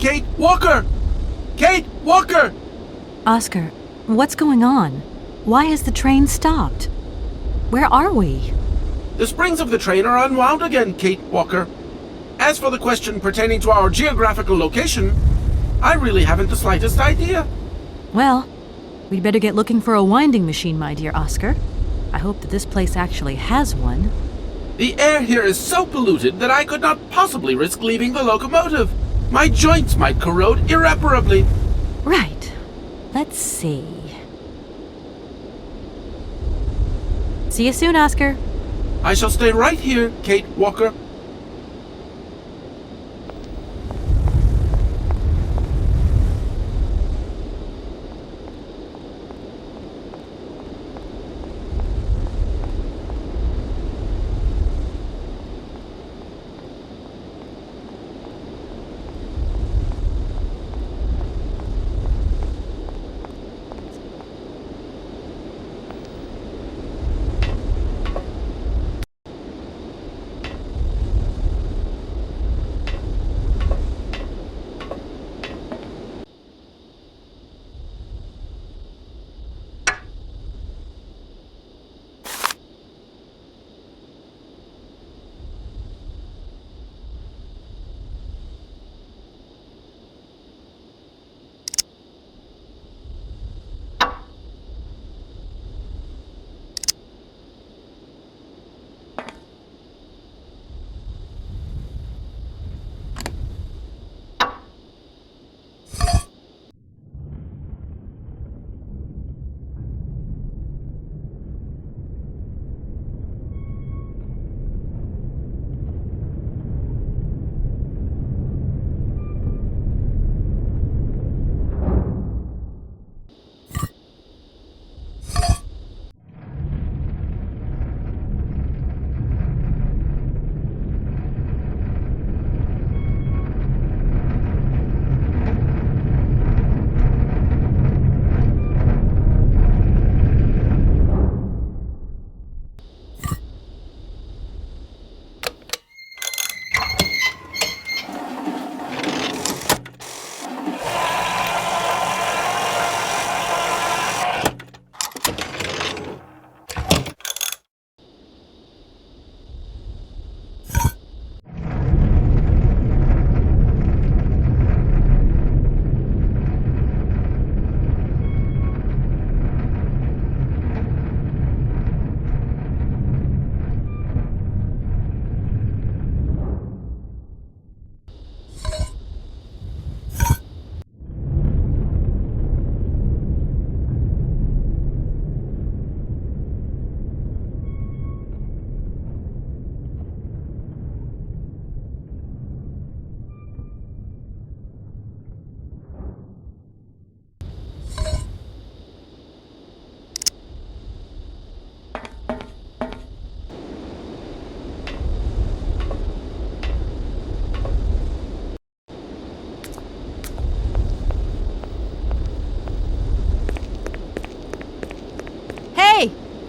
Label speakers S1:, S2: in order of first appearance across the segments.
S1: Kate Walker! Kate Walker!
S2: Oscar, what's going on? Why has the train stopped? Where are we?
S1: The springs of the train are unwound again, Kate Walker. As for the question pertaining to our geographical location, I really haven't the slightest idea.
S2: Well, we'd better get looking for a winding machine, my dear Oscar. I hope that this place actually has one.
S1: The air here is so polluted that I could not possibly risk leaving the locomotive. My joints might corrode irreparably.
S2: Right. Let's see. See you soon, Oscar.
S1: I shall stay right here, Kate Walker.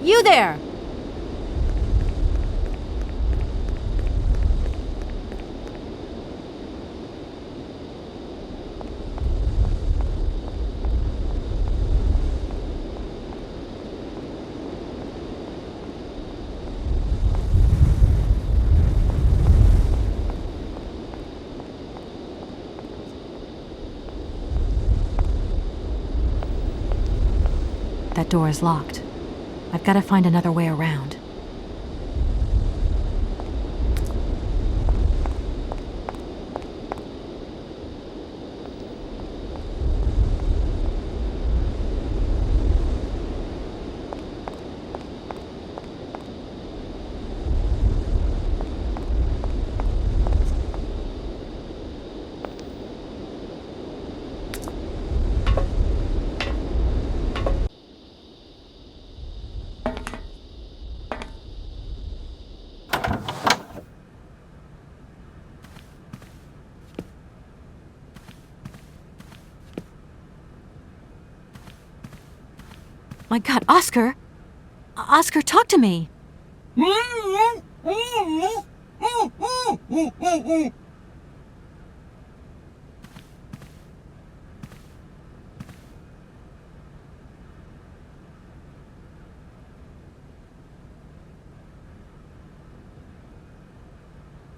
S2: You there! That door is locked. I've got to find another way around. My God, Oscar! Oscar, talk to me!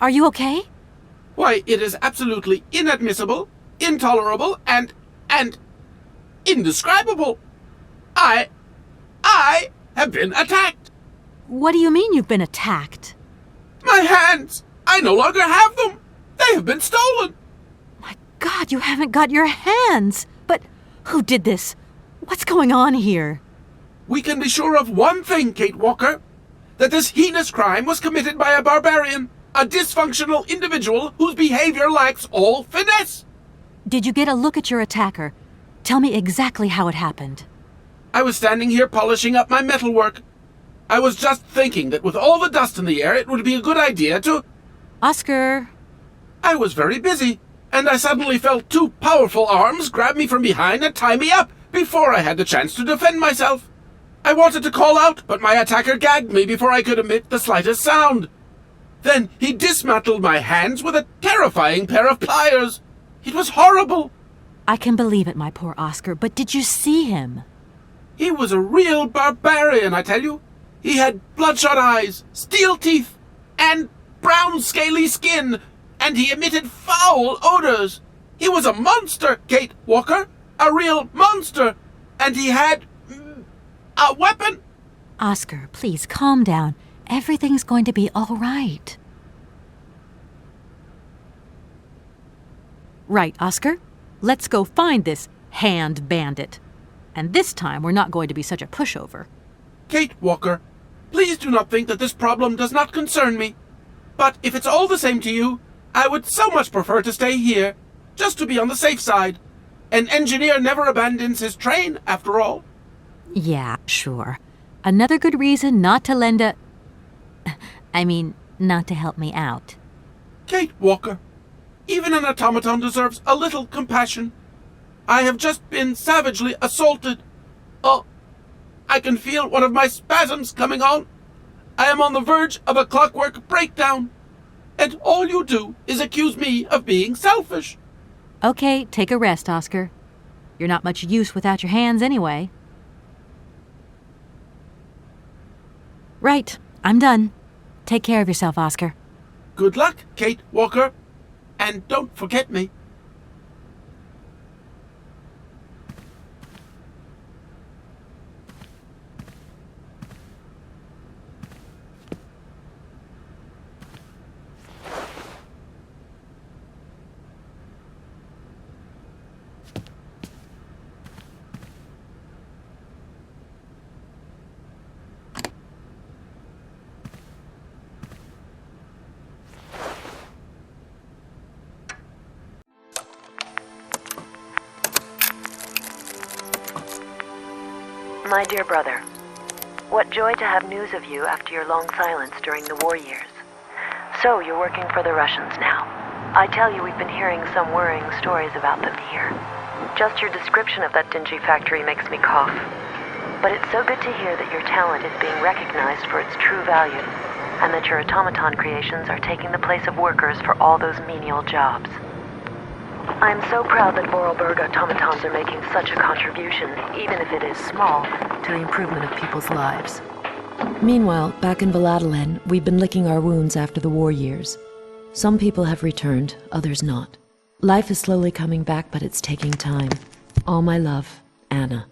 S2: Are you okay?
S1: Why, it is absolutely inadmissible, intolerable, and indescribable. I have been attacked.
S2: What do you mean you've been attacked?
S1: My hands! I no longer have them! They have been stolen!
S2: My God, you haven't got your hands! But who did this? What's going on here?
S1: We can be sure of one thing, Kate Walker. That this heinous crime was committed by a barbarian, a dysfunctional individual whose behavior lacks all finesse.
S2: Did you get a look at your attacker? Tell me exactly how it happened.
S1: I was standing here polishing up my metalwork. I was just thinking that with all the dust in the air, it would be a good idea to...
S2: Oscar!
S1: I was very busy, and I suddenly felt two powerful arms grab me from behind and tie me up before I had the chance to defend myself. I wanted to call out, but my attacker gagged me before I could emit the slightest sound. Then he dismantled my hands with a terrifying pair of pliers. It was horrible.
S2: I can believe it, my poor Oscar, but did you see him?
S1: He was a real barbarian, I tell you. He had bloodshot eyes, steel teeth, and brown scaly skin, and he emitted foul odors. He was a monster, Kate Walker, a real monster, and he had a weapon.
S2: Oscar, please calm down. Everything's going to be all right. Right, Oscar. Let's go find this hand bandit. And this time we're not going to be such a pushover.
S1: Kate Walker, please do not think that this problem does not concern me. But if it's all the same to you, I would so much prefer to stay here, just to be on the safe side. An engineer never abandons his train, after all.
S2: Yeah, sure. Another good reason not to lend a... not to help me out.
S1: Kate Walker, even an automaton deserves a little compassion. I have just been savagely assaulted. Oh, I can feel one of my spasms coming on. I am on the verge of a clockwork breakdown. And all you do is accuse me of being selfish.
S2: Okay, take a rest, Oscar. You're not much use without your hands anyway. Right, I'm done. Take care of yourself, Oscar.
S1: Good luck, Kate Walker. And don't forget me.
S3: My dear brother, what joy to have news of you after your long silence during the war years. So you're working for the Russians now. I tell you, we've been hearing some worrying stories about them here. Just your description of that dingy factory makes me cough. But it's so good to hear that your talent is being recognized for its true value, and that your automaton creations are taking the place of workers for all those menial jobs. I'm so proud that voralberg automatons are making such a contribution, even if it is small, to the improvement of people's lives.
S4: Meanwhile, back in Valadilène, we've been licking our wounds after the war years. Some people have returned, others not. Life is slowly coming back, but it's taking time. All my love, Anna.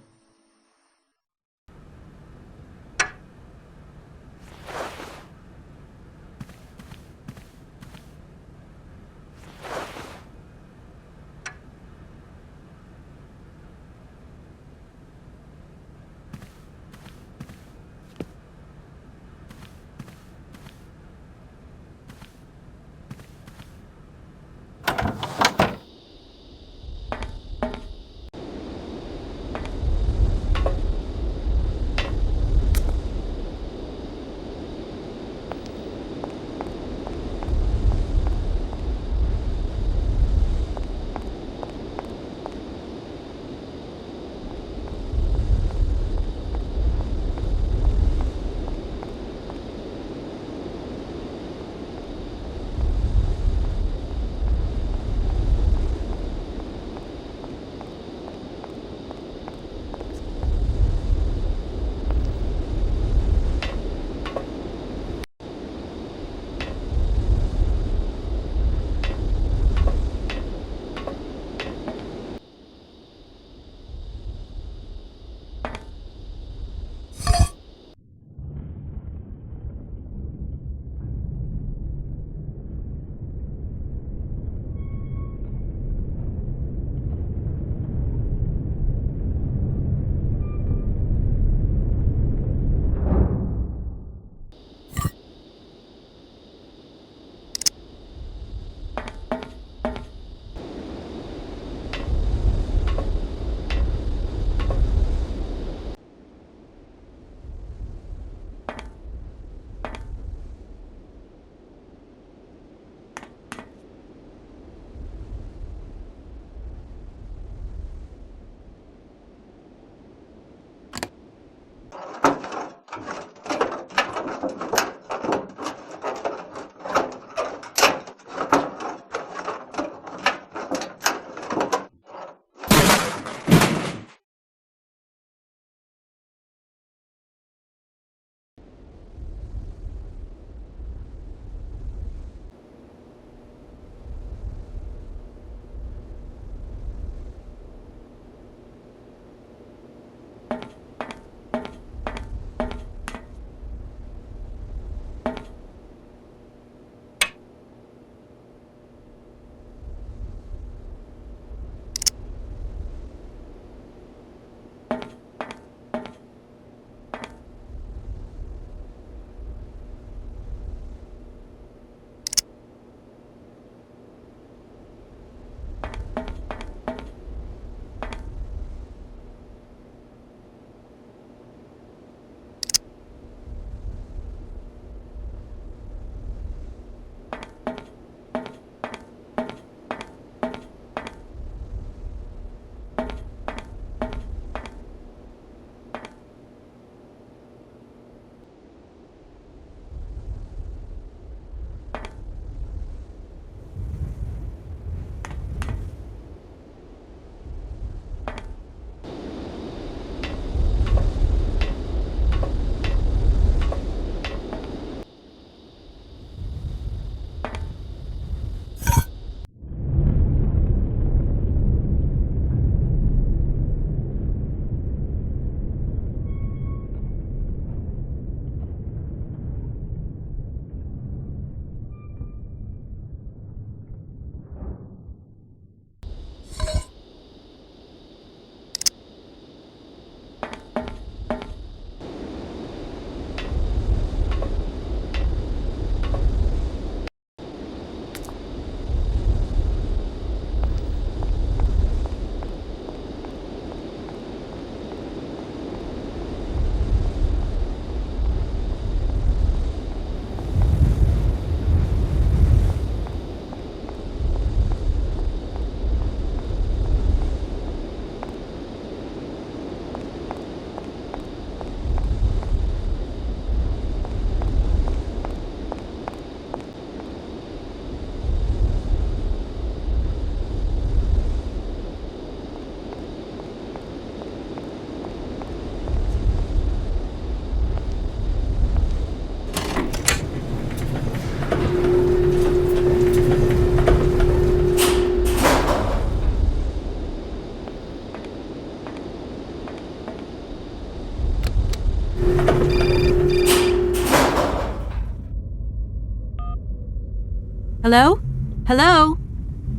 S2: Hello? Hello?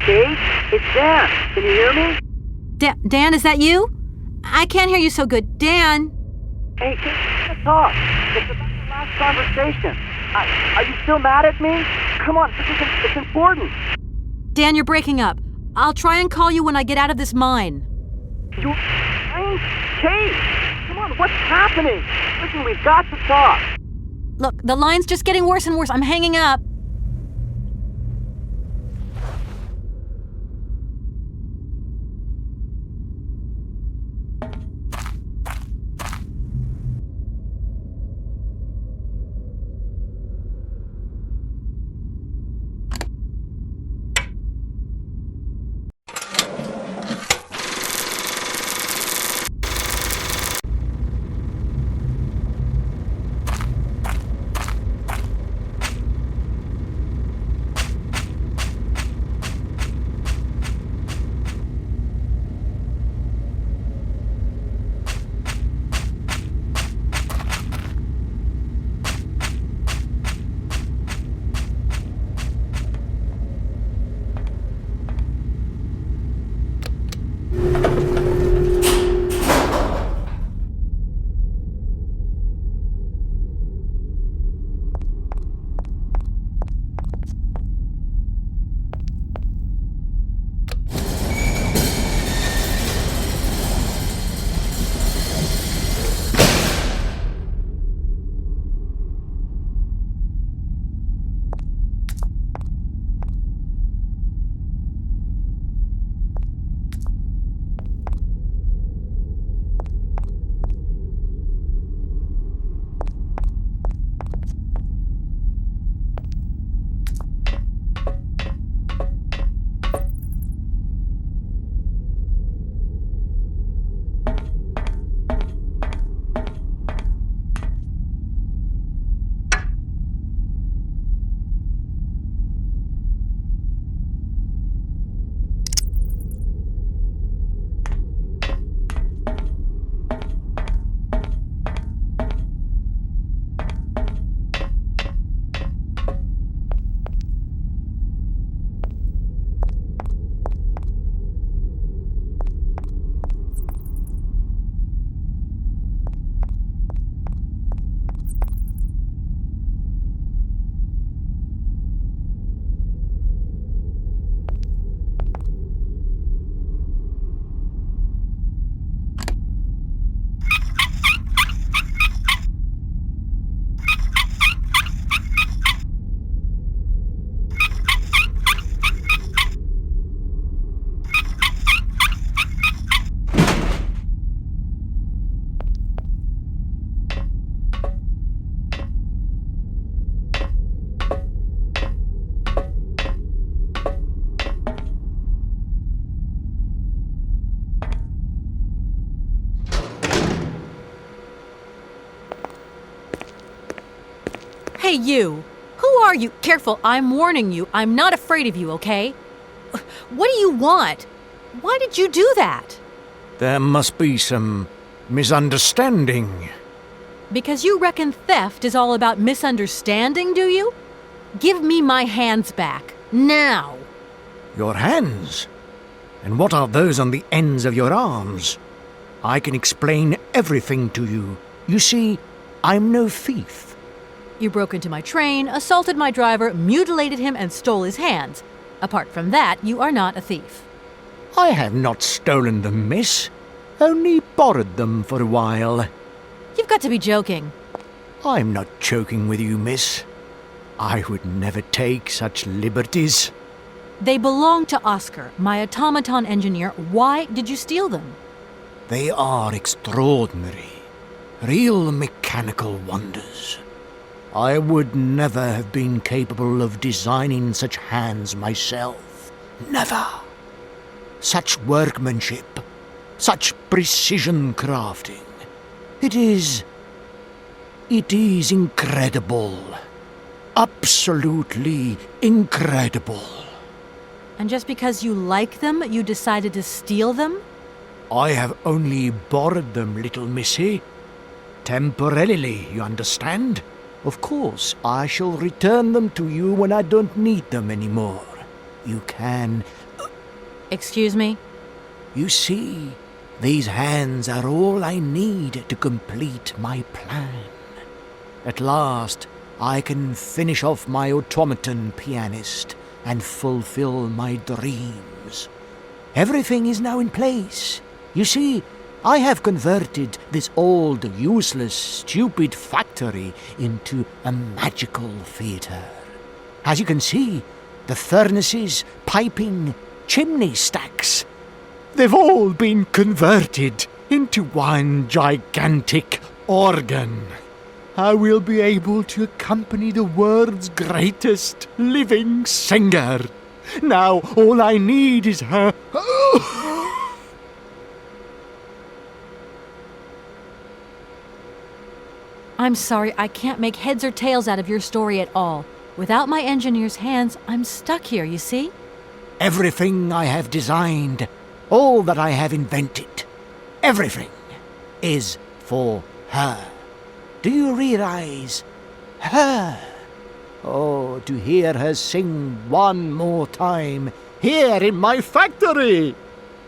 S5: Kate, it's Dan. Can you hear me?
S2: Dan, is that you? I can't hear you so good. Dan?
S5: Hey, Kate, let's talk. It's about the last conversation. Are you still mad at me? Come on, it's important.
S2: Dan, you're breaking up. I'll try and call you when I get out of this mine.
S5: You're fine? Kate, come on, what's happening? Listen, we've got to talk.
S2: Look, the line's just getting worse and worse. I'm hanging up. Hey, you! Who are you? Careful, I'm warning you. I'm not afraid of you, okay? What do you want? Why did you do that?
S6: There must be some misunderstanding.
S2: Because you reckon theft is all about misunderstanding, do you? Give me my hands back. Now!
S6: Your hands? And what are those on the ends of your arms? I can explain everything to you. You see, I'm no thief.
S2: You broke into my train, assaulted my driver, mutilated him, and stole his hands. Apart from that, you are not a thief.
S6: I have not stolen them, miss. Only borrowed them for a while.
S2: You've got to be joking.
S6: I'm not joking with you, miss. I would never take such liberties.
S2: They belong to Oscar, my automaton engineer. Why did you steal them?
S6: They are extraordinary. Real mechanical wonders. I would never have been capable of designing such hands myself. Never. Such workmanship, such precision crafting. It is incredible. Absolutely incredible.
S2: And just because you like them, you decided to steal them?
S6: I have only borrowed them, little missy. Temporarily, you understand? Of course, I shall return them to you when I don't need them anymore. You can...
S2: Excuse me?
S6: You see, these hands are all I need to complete my plan. At last, I can finish off my automaton pianist and fulfill my dreams. Everything is now in place. You see, I have converted this old, useless, stupid factory into a magical theatre. As you can see, the furnaces, piping, chimney stacks, they've all been converted into one gigantic organ. I will be able to accompany the world's greatest living singer. Now all I need is her...
S2: I'm sorry, I can't make heads or tails out of your story at all. Without my engineer's hands, I'm stuck here, you see?
S6: Everything I have designed, all that I have invented, everything is for her. Do you realize? Her. Oh, to hear her sing one more time, here in my factory!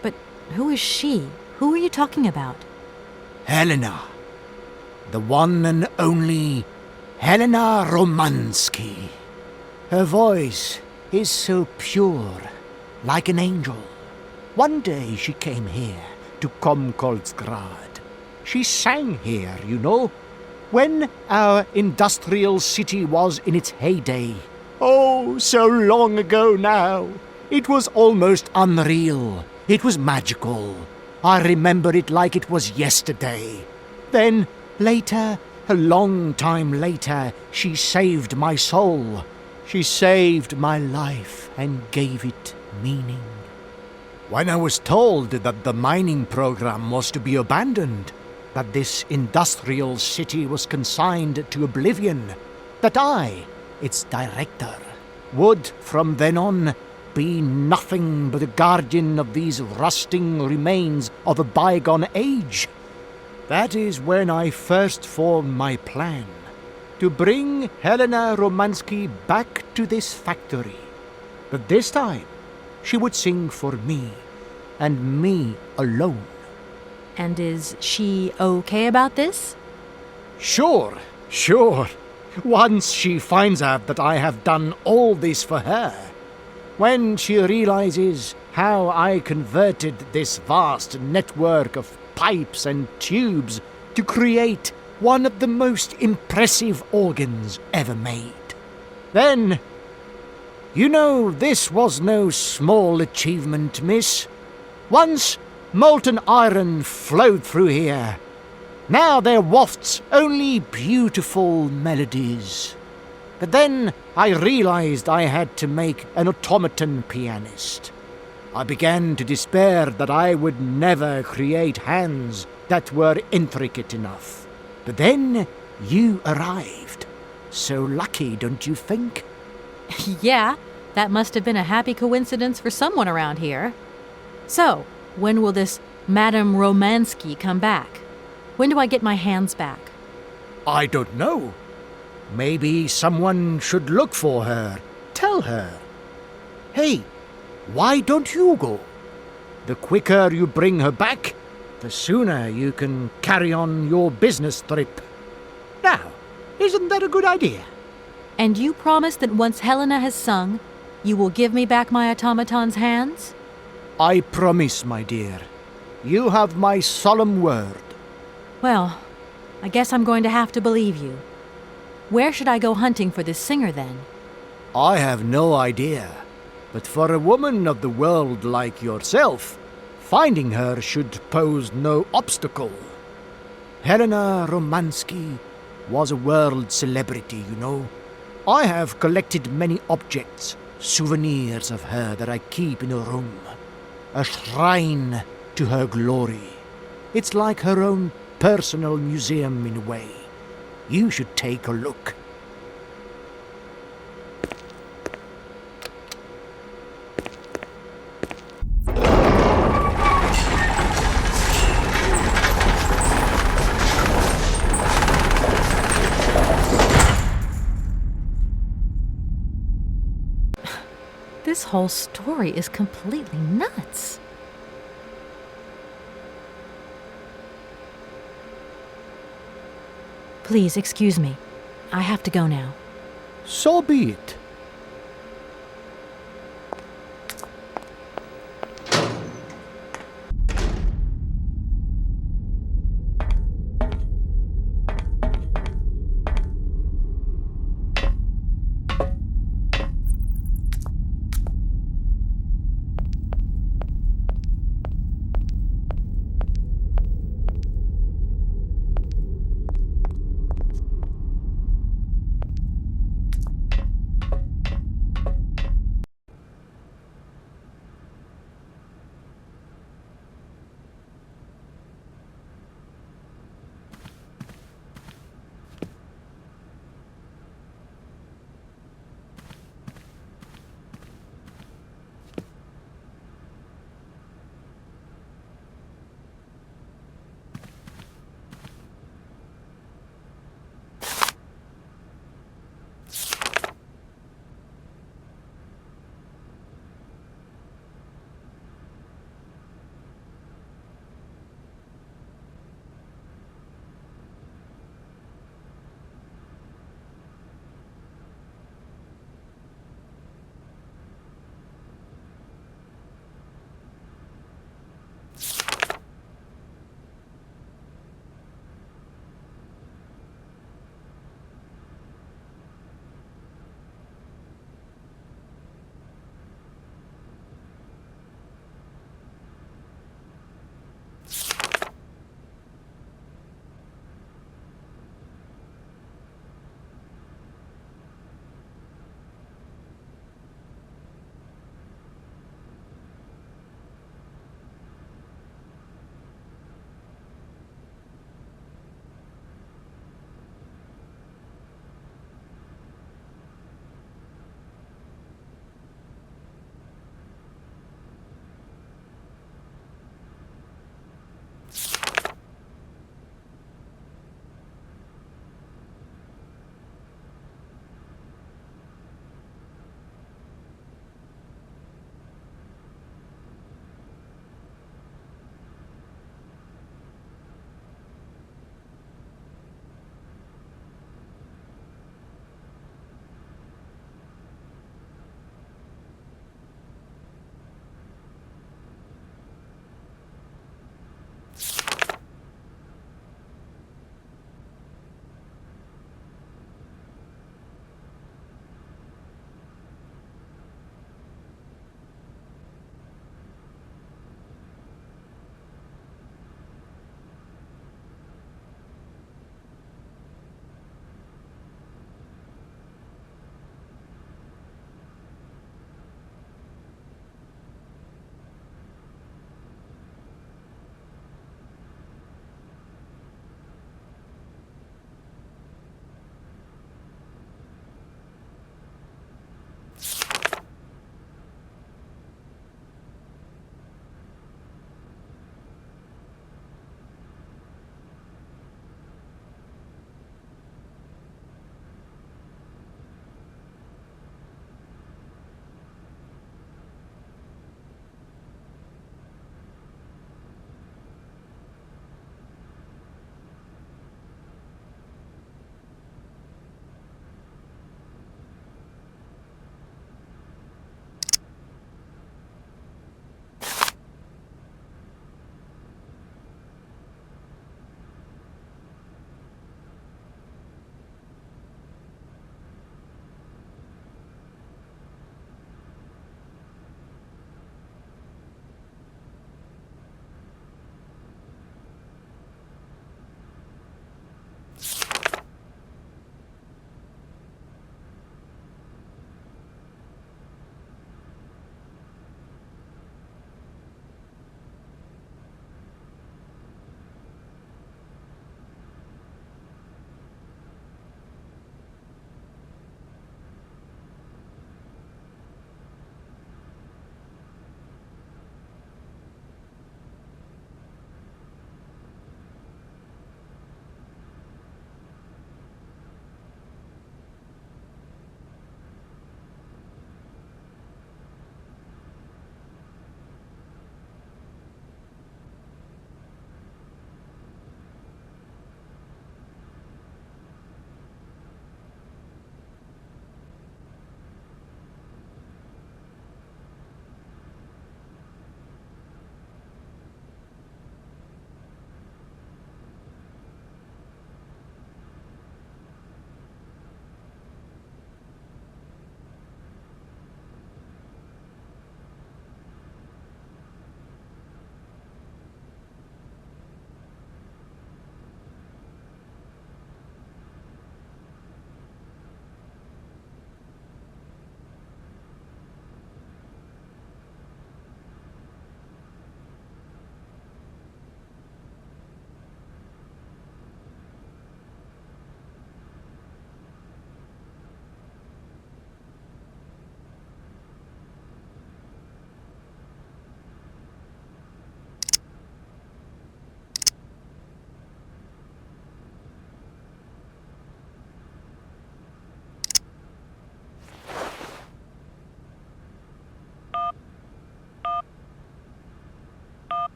S2: But who is she? Who are you talking about?
S6: Helena. The one and only Helena Romansky. Her voice is so pure, like an angel. One day she came here to Komkolsgrad. She sang here, you know, when our industrial city was in its heyday. Oh, so long ago now. It was almost unreal. It was magical. I remember it like it was yesterday. Then, later, a long time later, she saved my soul. She saved my life and gave it meaning. When I was told that the mining program was to be abandoned, that this industrial city was consigned to oblivion, that I, its director, would from then on be nothing but a guardian of these rusting remains of a bygone age, that is when I first formed my plan to bring Helena Romansky back to this factory. But this time, she would sing for me, and me alone.
S2: And is she okay about this?
S6: Sure. Once she finds out that I have done all this for her, when she realizes how I converted this vast network of pipes and tubes to create one of the most impressive organs ever made, then, you know, this was no small achievement, miss. Once molten iron flowed through here. Now there wafts only beautiful melodies. But then I realized I had to make an automaton pianist. I began to despair that I would never create hands that were intricate enough. But then you arrived. So lucky, don't you think?
S2: Yeah, that must have been a happy coincidence for someone around here. So, when will this Madame Romansky come back? When do I get my hands back?
S6: I don't know. Maybe someone should look for her. Tell her. Hey, why don't you go? The quicker you bring her back, the sooner you can carry on your business trip. Now, isn't that a good idea?
S2: And you promise that once Helena has sung, you will give me back my automaton's hands?
S6: I promise, my dear. You have my solemn word.
S2: Well, I guess I'm going to have to believe you. Where should I go hunting for this singer, then?
S6: I have no idea. But for a woman of the world like yourself, finding her should pose no obstacle. Helena Romansky was a world celebrity, you know. I have collected many objects, souvenirs of her that I keep in a room. A shrine to her glory. It's like her own personal museum in a way. You should take a look.
S2: whole story is completely nuts. Please excuse me. I have to go now.
S6: So be it.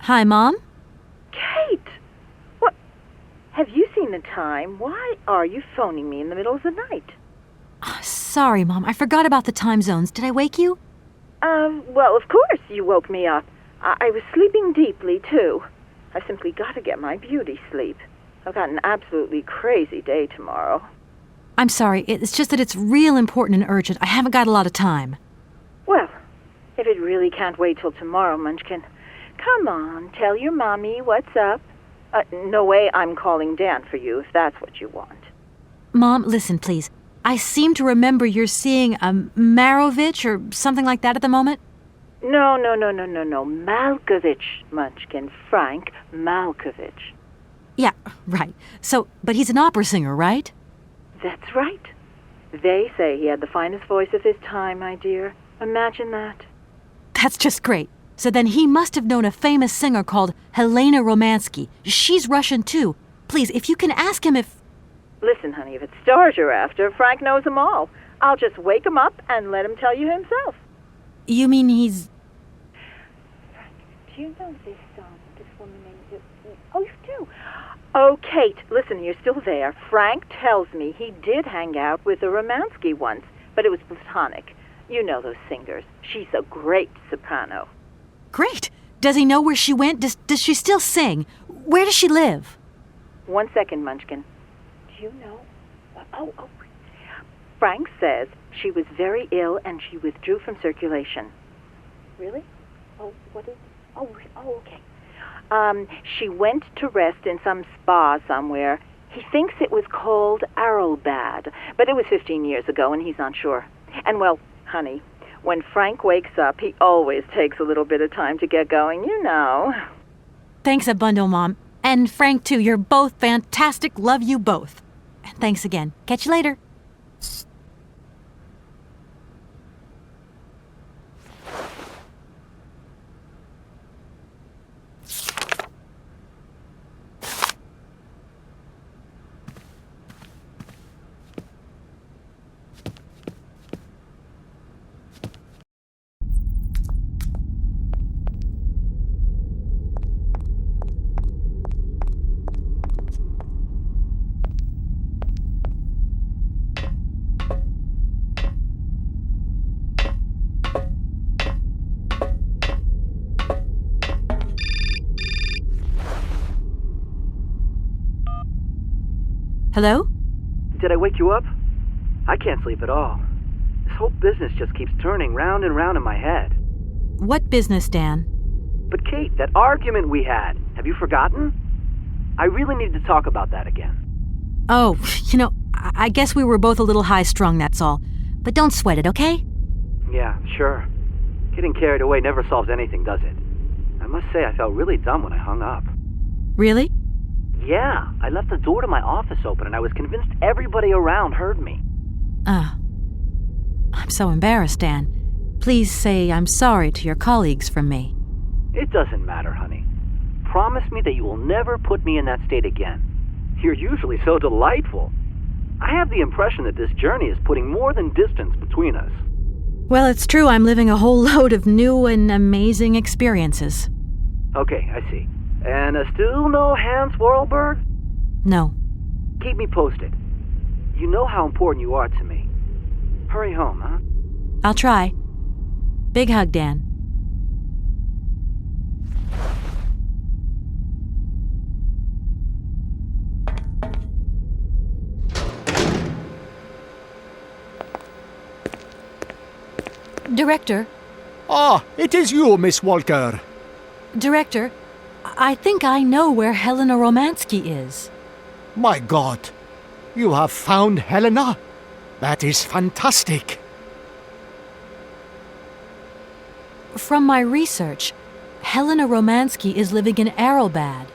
S2: Hi, Mom?
S7: Kate! What? Have you seen the time? Why are you phoning me in the middle of the night?
S2: Sorry, Mom. I forgot about the time zones. Did I wake you?
S7: Well, of course you woke me up. I was sleeping deeply, too. I simply got to get my beauty sleep. I've got an absolutely crazy day tomorrow.
S2: I'm sorry. It's just that it's real important and urgent. I haven't got a lot of time.
S7: Well, if it really can't wait till tomorrow, Munchkin, come on, tell your mommy what's up. No way I'm calling Dan for you if that's what you want.
S2: Mom, listen, please. I seem to remember you're seeing a Marovich or something like that at the moment.
S7: No. Malkovich, Munchkin. Frank Malkovich.
S2: Yeah, right. So, but he's an opera singer, right?
S7: That's right. They say he had the finest voice of his time, my dear. Imagine that.
S2: That's just great. So then he must have known a famous singer called Helena Romansky. She's Russian, too. Please, if you can ask him if...
S7: Listen, honey, if it's stars you're after, Frank knows them all. I'll just wake him up and let him tell you himself.
S2: You mean he's...
S7: Frank, do you know this woman named... Oh, you do? Oh, Kate, listen, you're still there. Frank tells me he did hang out with a Romansky once, but it was platonic. You know those singers. She's a great soprano.
S2: Great. Does he know where she went? Does she still sing? Where does she live?
S7: 1 second, Munchkin. Do you know? Oh. Frank says she was very ill and she withdrew from circulation. Really? Oh, what is... Oh, okay. She went to rest in some spa somewhere. He thinks it was called Arlbad, but it was 15 years ago and he's not sure. And well, honey, when Frank wakes up, he always takes a little bit of time to get going, you know.
S2: Thanks a bundle, Mom. And Frank, too. You're both fantastic. Love you both. And thanks again. Catch you later. Hello?
S5: Did I wake you up? I can't sleep at all. This whole business just keeps turning round and round in my head.
S2: What business, Dan?
S5: But Kate, that argument we had, have you forgotten? I really need to talk about that again.
S2: Oh, I guess we were both a little high-strung, that's all. But don't sweat it, okay?
S5: Yeah, sure. Getting carried away never solves anything, does it? I must say I felt really dumb when I hung up.
S2: Really?
S5: Yeah, I left the door to my office open and I was convinced everybody around heard me.
S2: I'm so embarrassed, Dan. Please say I'm sorry to your colleagues from me.
S5: It doesn't matter, honey. Promise me that you will never put me in that state again. You're usually so delightful. I have the impression that this journey is putting more than distance between us.
S2: Well, it's true I'm living a whole load of new and amazing experiences.
S5: Okay, I see. And still no Hans Voralberg?
S2: No.
S5: Keep me posted. You know how important you are to me. Hurry home, huh?
S2: I'll try. Big hug, Dan. Director.
S6: Ah, it is you, Miss Walker.
S2: Director, I think I know where Helena Romansky is.
S6: My God, you have found Helena? That is fantastic.
S2: From my research, Helena Romansky is living in Arlbad.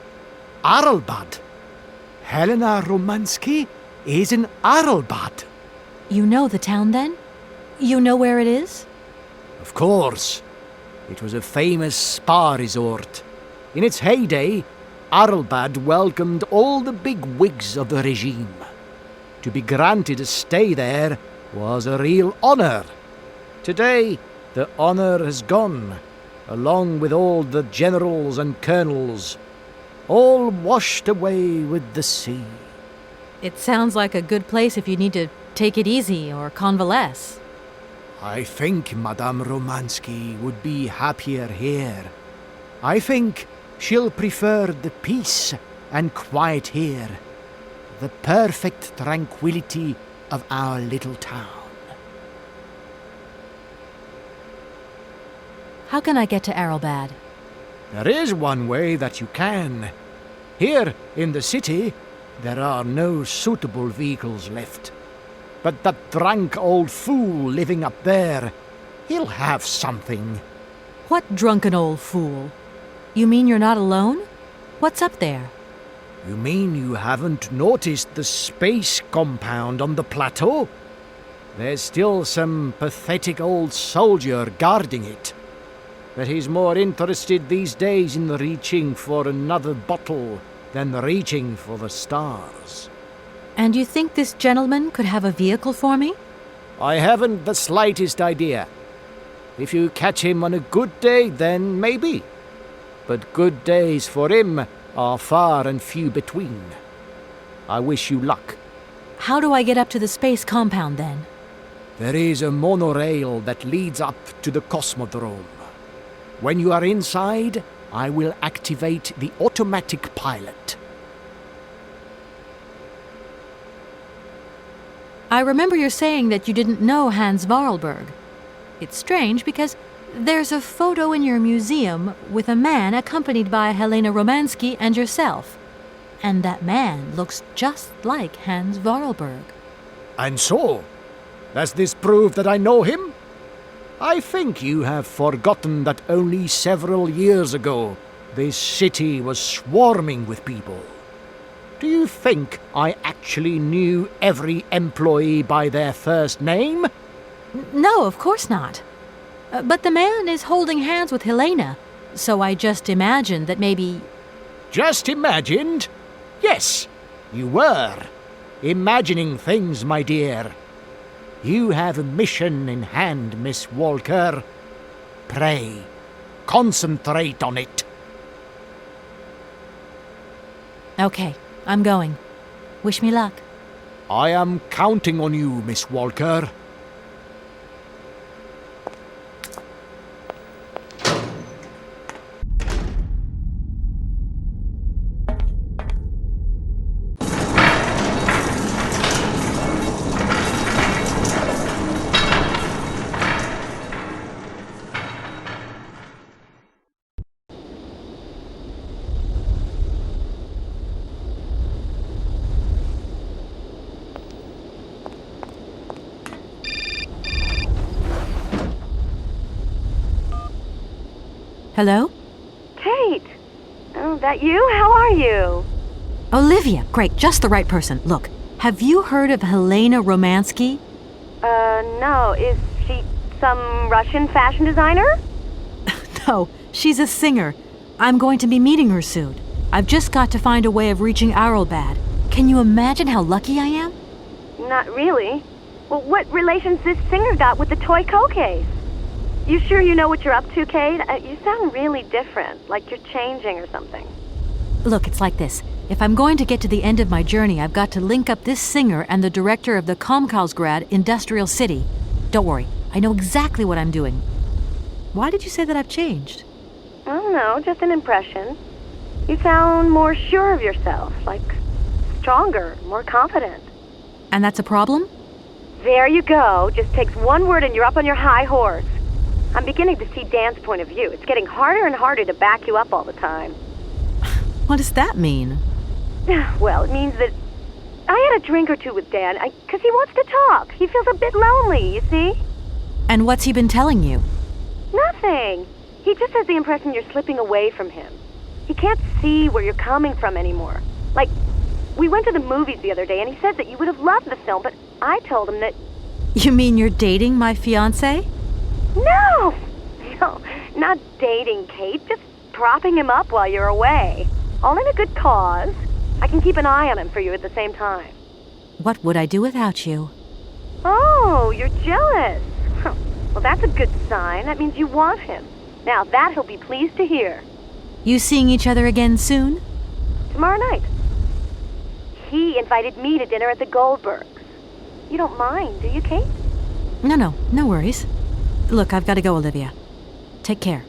S6: Arlbad? Helena Romansky is in Arlbad.
S2: You know the town, then? You know where it is?
S6: Of course. It was a famous spa resort. In its heyday, Arlbad welcomed all the big wigs of the regime. To be granted a stay there was a real honor. Today, the honor has gone, along with all the generals and colonels, all washed away with the sea.
S2: It sounds like a good place if you need to take it easy or convalesce.
S6: I think Madame Romansky would be happier here. I think she'll prefer the peace and quiet here, the perfect tranquility of our little town.
S2: How can I get to Arrowbad?
S6: There is one way that you can. Here in the city, there are no suitable vehicles left. But that drunk old fool living up there, he'll have something.
S2: What drunken old fool? You mean you're not alone? What's up there?
S6: You mean you haven't noticed the space compound on the plateau? There's still some pathetic old soldier guarding it. But he's more interested these days in reaching for another bottle than reaching for the stars.
S2: And you think this gentleman could have a vehicle for me?
S6: I haven't the slightest idea. If you catch him on a good day, then maybe. But good days for him are far and few between. I wish you luck.
S2: How do I get up to the space compound then?
S6: There is a monorail that leads up to the Cosmodrome. When you are inside, I will activate the automatic pilot.
S2: I remember you're saying that you didn't know Hans Voralberg. It's strange because there's a photo in your museum with a man accompanied by Helena Romansky and yourself. And that man looks just like Hans Voralberg.
S6: And so, does this prove that I know him? I think you have forgotten that only several years ago, this city was swarming with people. Do you think I actually knew every employee by their first name?
S2: No, of course not. But the man is holding hands with Helena, so I just imagined that maybe...
S6: Just imagined? Yes, you were. Imagining things, my dear. You have a mission in hand, Miss Walker. Pray, concentrate on it.
S2: Okay, I'm going. Wish me luck.
S6: I am counting on you, Miss Walker.
S2: Hello?
S7: Kate! Oh, that you? How are you?
S2: Olivia, great, just the right person. Look, have you heard of Helena Romansky?
S7: No. Is she some Russian fashion designer?
S2: No, she's a singer. I'm going to be meeting her soon. I've just got to find a way of reaching Arrowbad. Can you imagine how lucky I am?
S7: Not really. Well, what relation's this singer got with the toy case? You sure you know what you're up to, Kate? You sound really different, like you're changing or something.
S2: Look, it's like this. If I'm going to get to the end of my journey, I've got to link up this singer and the director of the Comkausgrad Industrial City. Don't worry, I know exactly what I'm doing. Why did you say that I've changed?
S7: I don't know, just an impression. You sound more sure of yourself, like stronger, more confident.
S2: And that's a problem?
S7: There you go. Just takes one word and you're up on your high horse. I'm beginning to see Dan's point of view. It's getting harder and harder to back you up all the time.
S2: What does that mean?
S7: Well, it means that I had a drink or two with Dan, because he wants to talk. He feels a bit lonely, you see?
S2: And what's he been telling you?
S7: Nothing. He just has the impression you're slipping away from him. He can't see where you're coming from anymore. Like, we went to the movies the other day, and he said that you would have loved the film, but I told him that...
S2: You mean you're dating my fiancé?
S7: No, not dating, Kate. Just propping him up while you're away. All in a good cause. I can keep an eye on him for you at the same time.
S2: What would I do without you?
S7: Oh, you're jealous. Well, that's a good sign. That means you want him. Now that he'll be pleased to hear.
S2: You seeing each other again soon?
S7: Tomorrow night. He invited me to dinner at the Goldbergs. You don't mind, do you, Kate?
S2: No worries. Look, I've got to go, Olivia. Take care.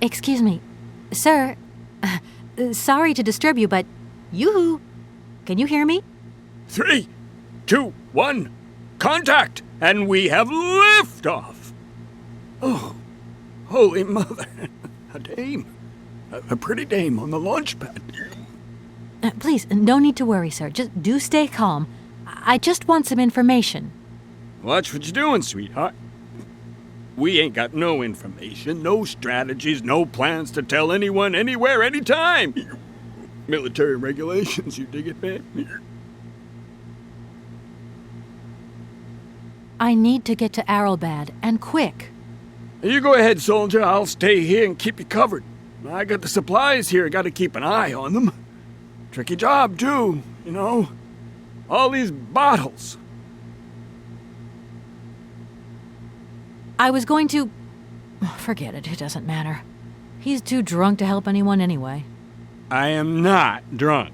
S2: Excuse me. Sir, sorry to disturb you, but yoo-hoo! Can you hear me?
S8: 3, 2, 1, contact! And we have liftoff! Oh, holy mother. A dame. A pretty dame on the launch pad.
S2: Please, no need to worry, sir. Just do stay calm. I just want some information.
S8: Watch what you're doing, sweetheart. We ain't got no information, no strategies, no plans to tell anyone, anywhere, anytime. Military regulations, you dig it, man?
S2: I need to get to Arrelbad, and quick.
S8: You go ahead, soldier. I'll stay here and keep you covered. I got the supplies here. Got to keep an eye on them. Tricky job, too, you know. All these bottles.
S2: I was going to... Forget it, it doesn't matter. He's too drunk to help anyone anyway.
S8: I am not drunk.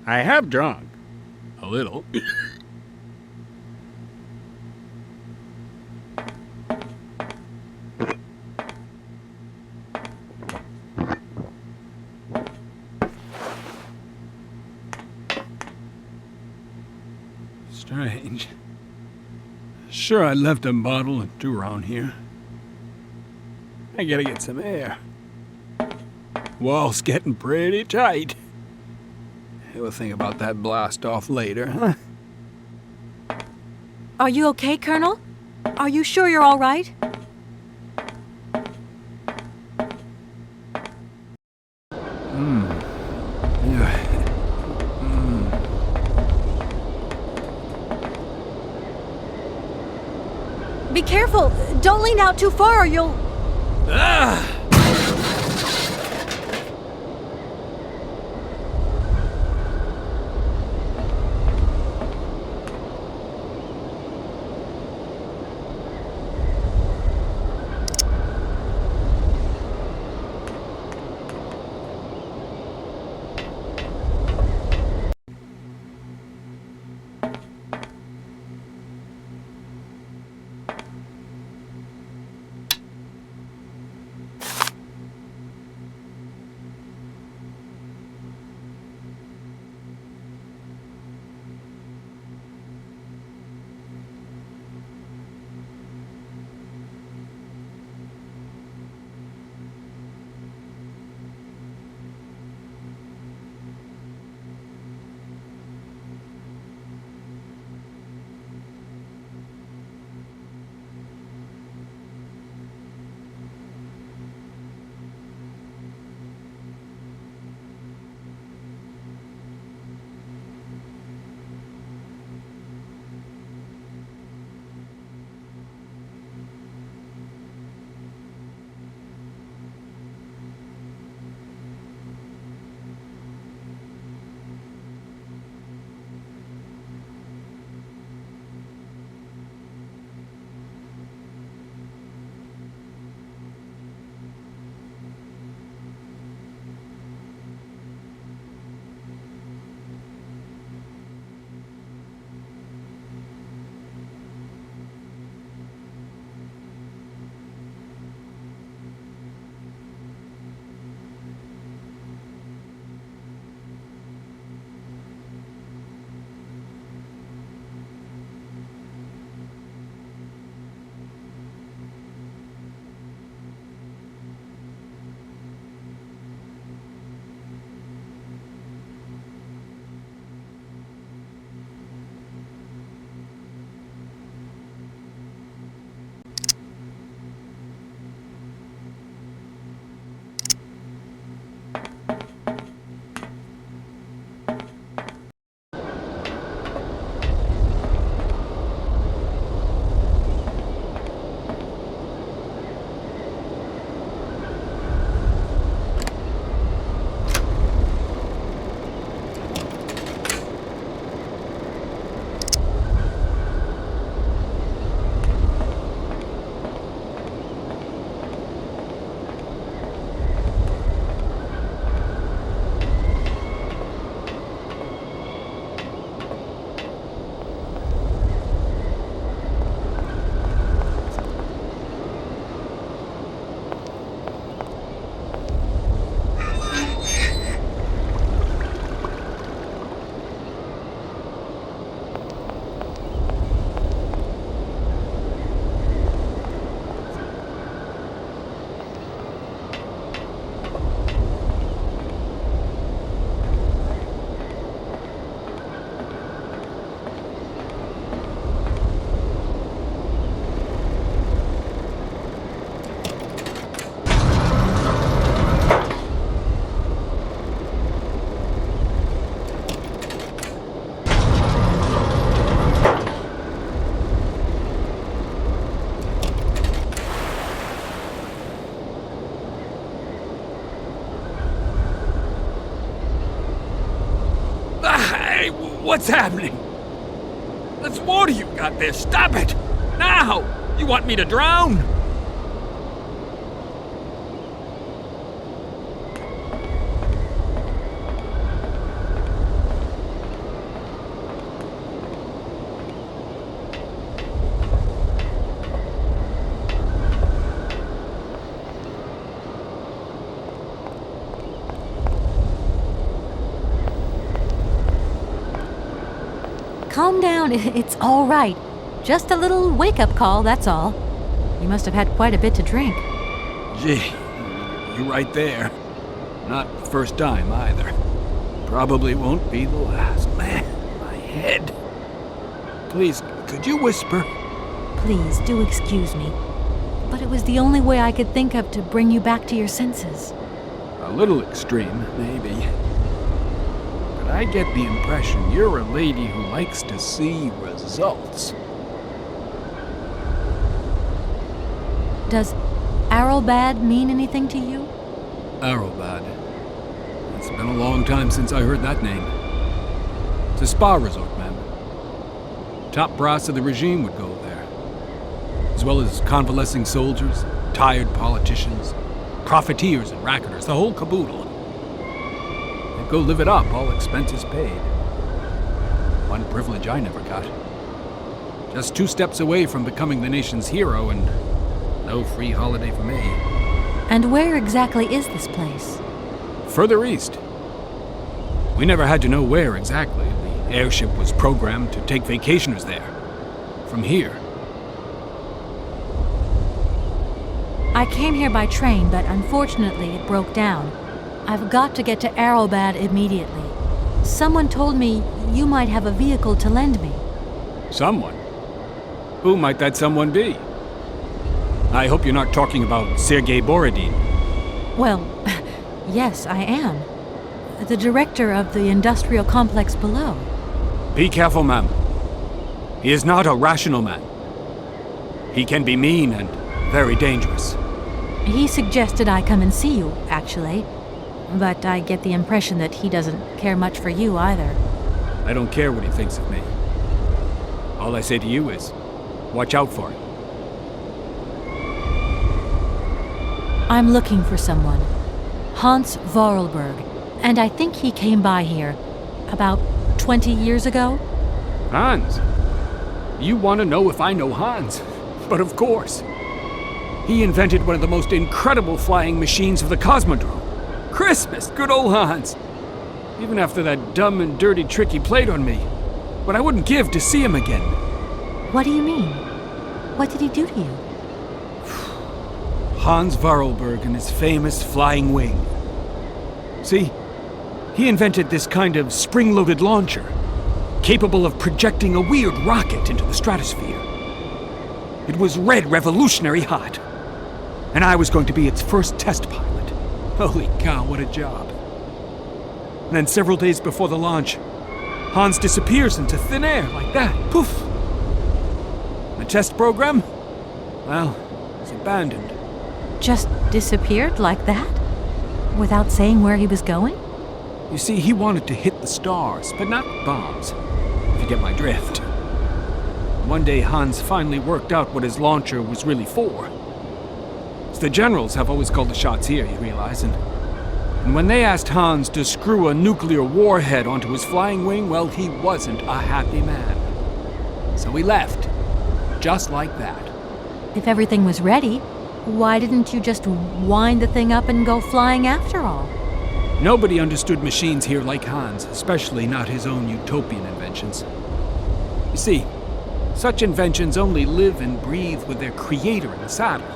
S8: I have drunk. A little. Strange. Sure, I left a bottle or two around here. I gotta get some air. Wall's getting pretty tight. We'll think about that blast off later, huh?
S2: Are you okay, Colonel? Are you sure you're all right? Be careful! Don't lean out too far or you'll...
S8: Ah! What's happening? Let's water you got there. Stop it! Now! You want me to drown?
S2: Calm down, it's all right. Just a little wake-up call, that's all. You must have had quite a bit to drink.
S8: Gee, you're right there. Not the first time either. Probably won't be the last. Man, my head. Please, could you whisper?
S2: Please, do excuse me. But it was the only way I could think of to bring you back to your senses.
S8: A little extreme, maybe. But I get the impression you're a lady who likes to see results.
S2: Does Arrowbad mean anything to you?
S8: Arrowbad. It's been a long time since I heard that name. It's a spa resort, ma'am. Top brass of the regime would go there. As well as convalescing soldiers, tired politicians, profiteers and racketers, the whole caboodle. They'd go live it up, all expenses paid. One privilege I never got. Just 2 steps away from becoming the nation's hero, and no free holiday for me.
S2: And where exactly is this place?
S8: Further east. We never had to know where exactly. The airship was programmed to take vacationers there. From here.
S2: I came here by train, but unfortunately it broke down. I've got to get to Arrowbad immediately. Someone told me you might have a vehicle to lend me.
S8: Someone? Who might that someone be? I hope you're not talking about Sergei Borodin.
S2: Well, yes, I am. The director of the industrial complex below.
S8: Be careful, ma'am. He is not a rational man. He can be mean and very dangerous.
S2: He suggested I come and see you, actually. But I get the impression that he doesn't care much for you either.
S8: I don't care what he thinks of me. All I say to you is, watch out for him.
S2: I'm looking for someone. Hans Voralberg. And I think he came by here about 20 years ago.
S8: Hans? You want to know if I know Hans? But of course. He invented one of the most incredible flying machines of the Cosmodrome. Christmas, good old Hans. Even after that dumb and dirty trick he played on me. But I wouldn't give to see him again.
S2: What do you mean? What did he do to you?
S8: Hans Voralberg and his famous flying wing. See, he invented this kind of spring-loaded launcher, capable of projecting a weird rocket into the stratosphere. It was red revolutionary hot, and I was going to be its first test pilot. Holy cow, what a job. And then several days before the launch, Hans disappears into thin air like that. Poof! The test program? Well, it's abandoned.
S2: Just disappeared like that? Without saying where he was going?
S8: You see, he wanted to hit the stars, but not bombs, if you get my drift. One day, Hans finally worked out what his launcher was really for. It's the generals have always called the shots here, you realize, and when they asked Hans to screw a nuclear warhead onto his flying wing, well, he wasn't a happy man. So he left, just like that.
S2: If everything was ready, why didn't you just wind the thing up and go flying after all?
S8: Nobody understood machines here like Hans, especially not his own utopian inventions. You see, such inventions only live and breathe with their creator in the saddle.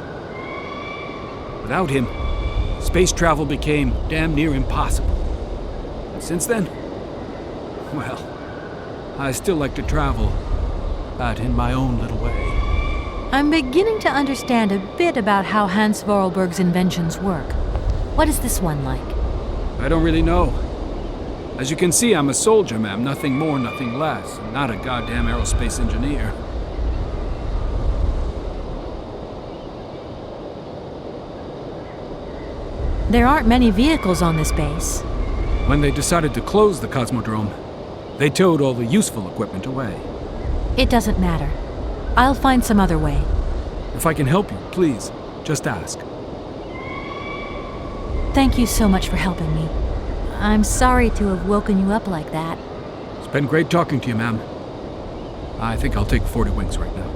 S8: Without him, space travel became damn near impossible. And since then, well, I still like to travel, but in my own little way.
S2: I'm beginning to understand a bit about how Hans Voralberg's inventions work. What is this one like?
S8: I don't really know. As you can see, I'm a soldier, ma'am. Nothing more, nothing less. I'm not a goddamn aerospace engineer.
S2: There aren't many vehicles on this base.
S8: When they decided to close the Cosmodrome, They towed all the useful equipment away.
S2: It doesn't matter. I'll find some other way.
S8: If I can help you, please, just ask.
S2: Thank you so much for helping me. I'm sorry to have woken you up like that.
S8: It's been great talking to you, ma'am. I think I'll take 40 wings right now.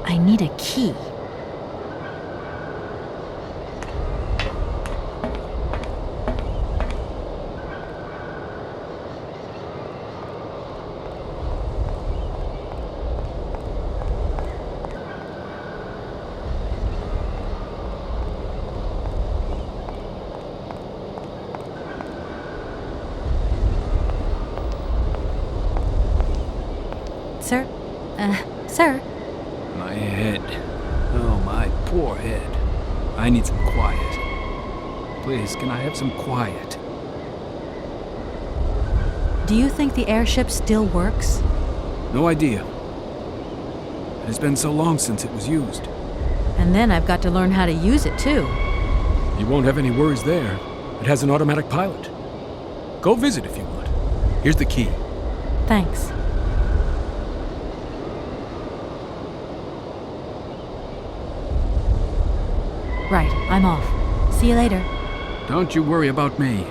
S2: I need a key. Sir? Sir?
S8: My head. Oh, my poor head. I need some quiet. Please, can I have some quiet?
S2: Do you think the airship still works?
S8: No idea. It has been so long since it was used.
S2: And then I've got to learn how to use it, too.
S8: You won't have any worries there. It has an automatic pilot. Go visit if you want. Here's the key.
S2: Thanks. Right, I'm off. See you later.
S8: Don't you worry about me.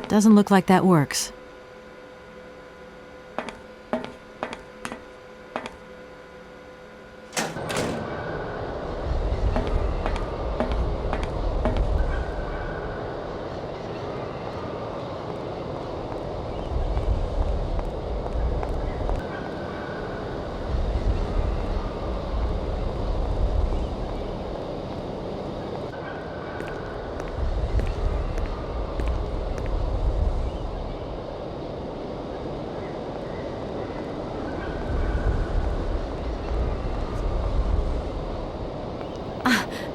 S2: Doesn't look like that works.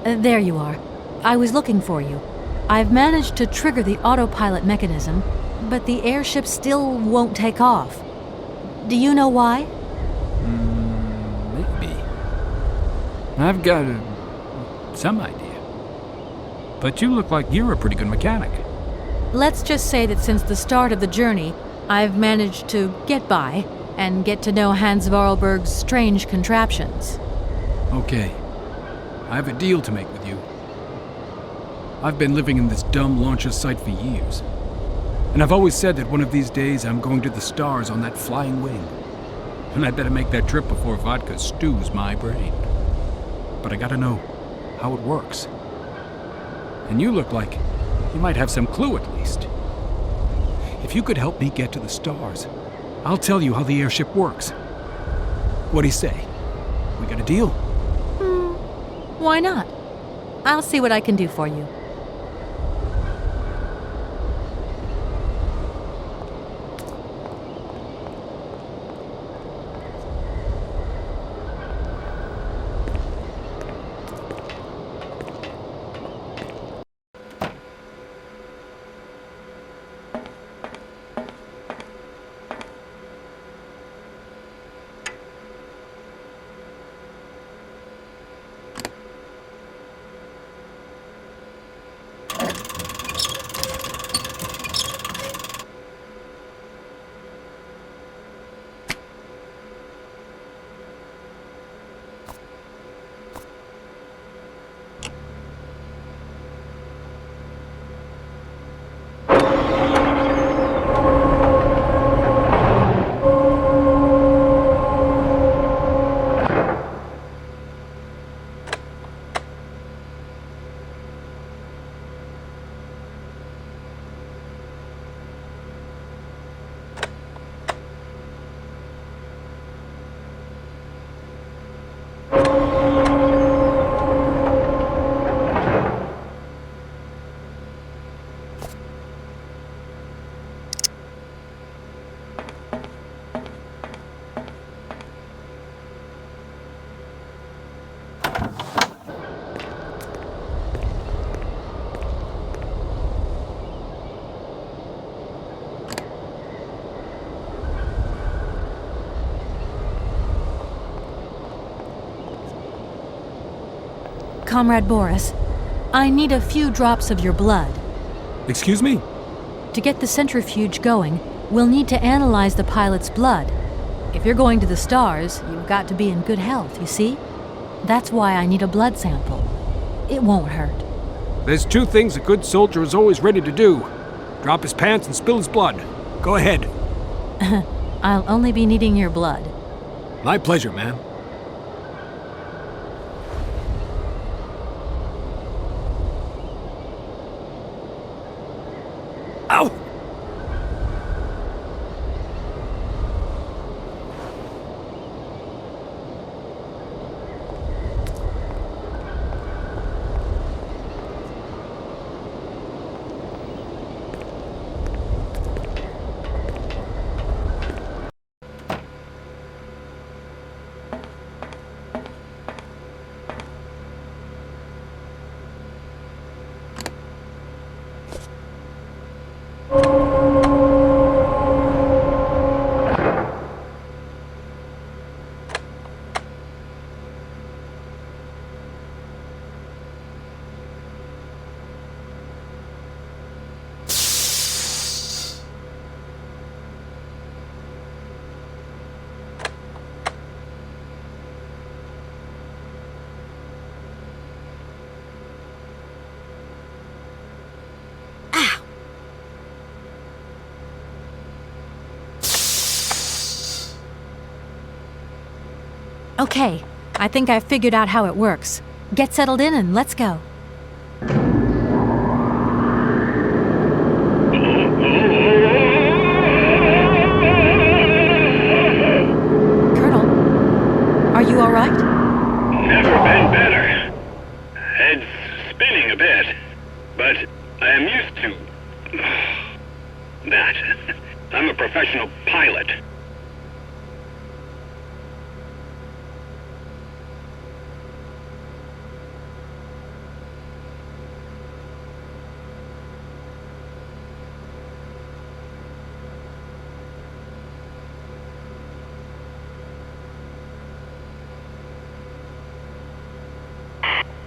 S2: There you are. I was looking for you. I've managed to trigger the autopilot mechanism, but the airship still won't take off. Do you know why?
S8: Maybe. I've got some idea. But you look like you're a pretty good mechanic.
S2: Let's just say that since the start of the journey, I've managed to get by and get to know Hans Voralberg's strange contraptions.
S8: Okay. I have a deal to make with you. I've been living in this dumb launcher site for years. And I've always said that one of these days I'm going to the stars on that flying wing. And I'd better make that trip before vodka stews my brain. But I gotta know how it works. And you look like you might have some clue at least. If you could help me get to the stars, I'll tell you how the airship works. What do you say? We got a deal?
S2: Why not? I'll see what I can do for you. Comrade Boris, I need a few drops of your blood.
S8: Excuse me?
S2: To get the centrifuge going, we'll need to analyze the pilot's blood. If you're going to the stars, you've got to be in good health, you see? That's why I need a blood sample. It won't hurt.
S8: There's two things a good soldier is always ready to do. Drop his pants and spill his blood. Go ahead.
S2: I'll only be needing your blood.
S8: My pleasure, ma'am. Ow!
S2: Okay, I think I've figured out how it works. Get settled in and let's go. Colonel, are you all right?
S9: Never been better. Head's spinning a bit, but I am used to that. I'm a professional pilot.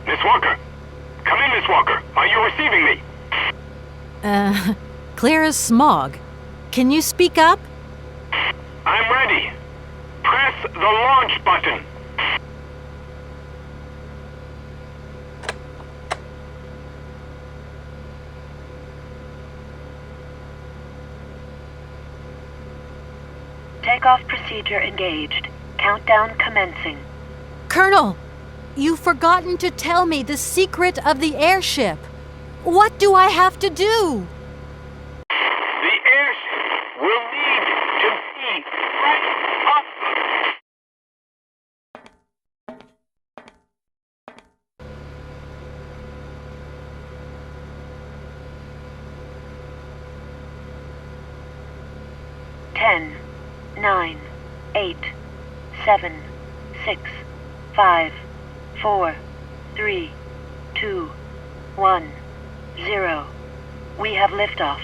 S9: Miss Walker! Come in, Miss Walker! Are you receiving me?
S2: Clear as smog. Can you speak up?
S9: I'm ready. Press the launch button.
S3: Takeoff procedure engaged. Countdown commencing.
S2: Colonel, you've forgotten to tell me the secret of the airship. What do I have to do?
S9: The airship will need to be right up.
S3: Ten, 9, 8, 7, 6, 5, 4, 3, 2, 1, 0. We have liftoff.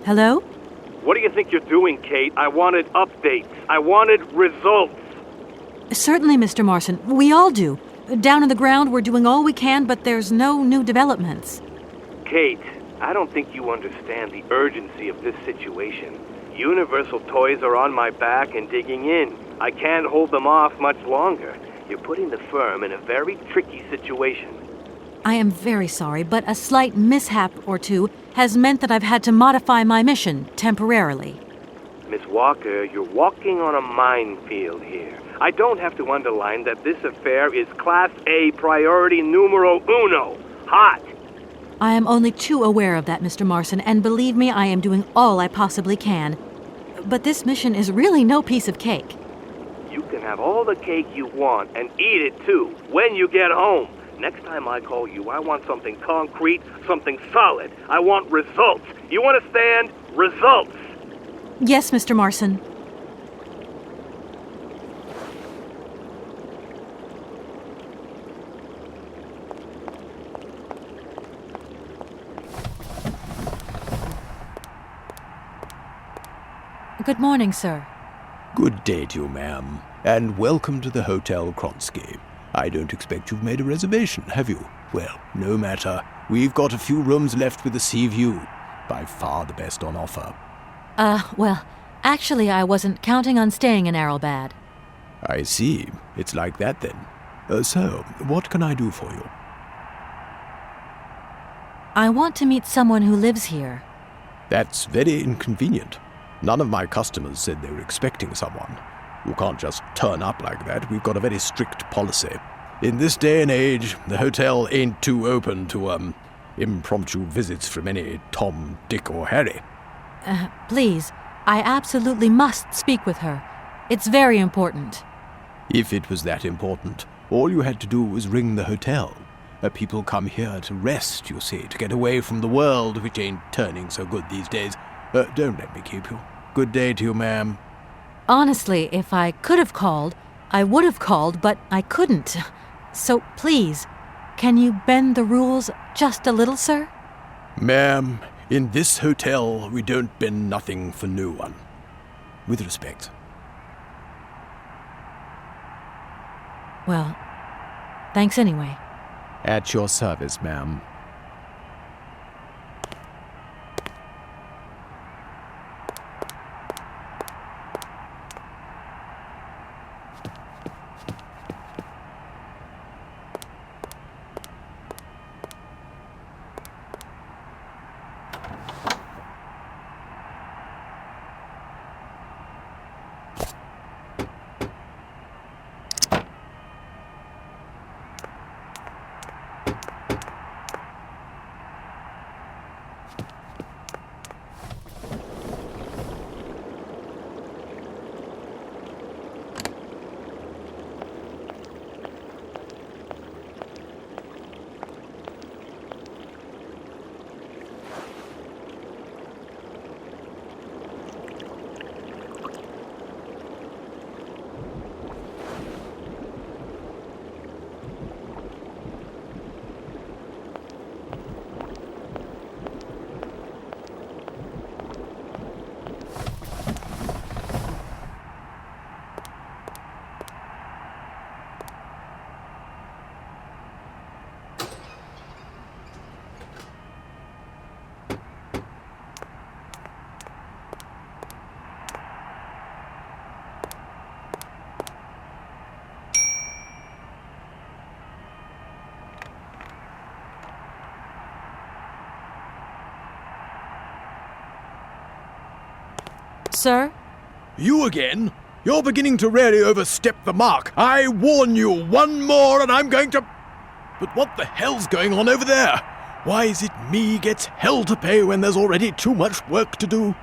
S2: Hello?
S5: What do you think you're doing, Kate? I wanted updates. I wanted results.
S2: Certainly, Mr. Marson. We all do. Down on the ground, we're doing all we can, but there's no new developments.
S5: Kate, I don't think you understand the urgency of this situation. Universal Toys are on my back and digging in. I can't hold them off much longer. You're putting the firm in a very tricky situation.
S2: I am very sorry, but a slight mishap or two has meant that I've had to modify my mission temporarily.
S5: Miss Walker, you're walking on a minefield here. I don't have to underline that this affair is Class A priority numero uno. Hot!
S2: I am only too aware of that, Mr. Marson, and believe me, I am doing all I possibly can. But this mission is really no piece of cake.
S5: You can have all the cake you want and eat it too when you get home. Next time I call you, I want something concrete, something solid. I want results. You understand? Results!
S2: Yes, Mr. Marson. Good morning, sir.
S10: Good day to you, ma'am, and welcome to the Hotel Kronsky. I don't expect you've made a reservation, have you? Well, no matter. We've got a few rooms left with a sea view. By far the best on offer.
S2: Well, actually I wasn't counting on staying in Arrelbad.
S10: I see. It's like that then. So, what can I do for you?
S2: I want to meet someone who lives here.
S10: That's very inconvenient. None of my customers said they were expecting someone. You can't just turn up like that. We've got a very strict policy. In this day and age, the hotel ain't too open to, impromptu visits from any Tom, Dick, or Harry.
S2: Please, I absolutely must speak with her. It's very important.
S10: If it was that important, all you had to do was ring the hotel. People come here to rest, you see, to get away from the world, which ain't turning so good these days. Don't let me keep you. Good day to you, ma'am.
S2: Honestly, if I could have called, I would have called, but I couldn't. So please, can you bend the rules just a little, sir?
S10: Ma'am, in this hotel, we don't bend nothing for no one. With respect.
S2: Well, thanks anyway.
S10: At your service, ma'am.
S2: Sir?
S10: You again? You're beginning to really overstep the mark. I warn you, one more and I'm going to... But what the hell's going on over there? Why is it me gets hell to pay when there's already too much work to do?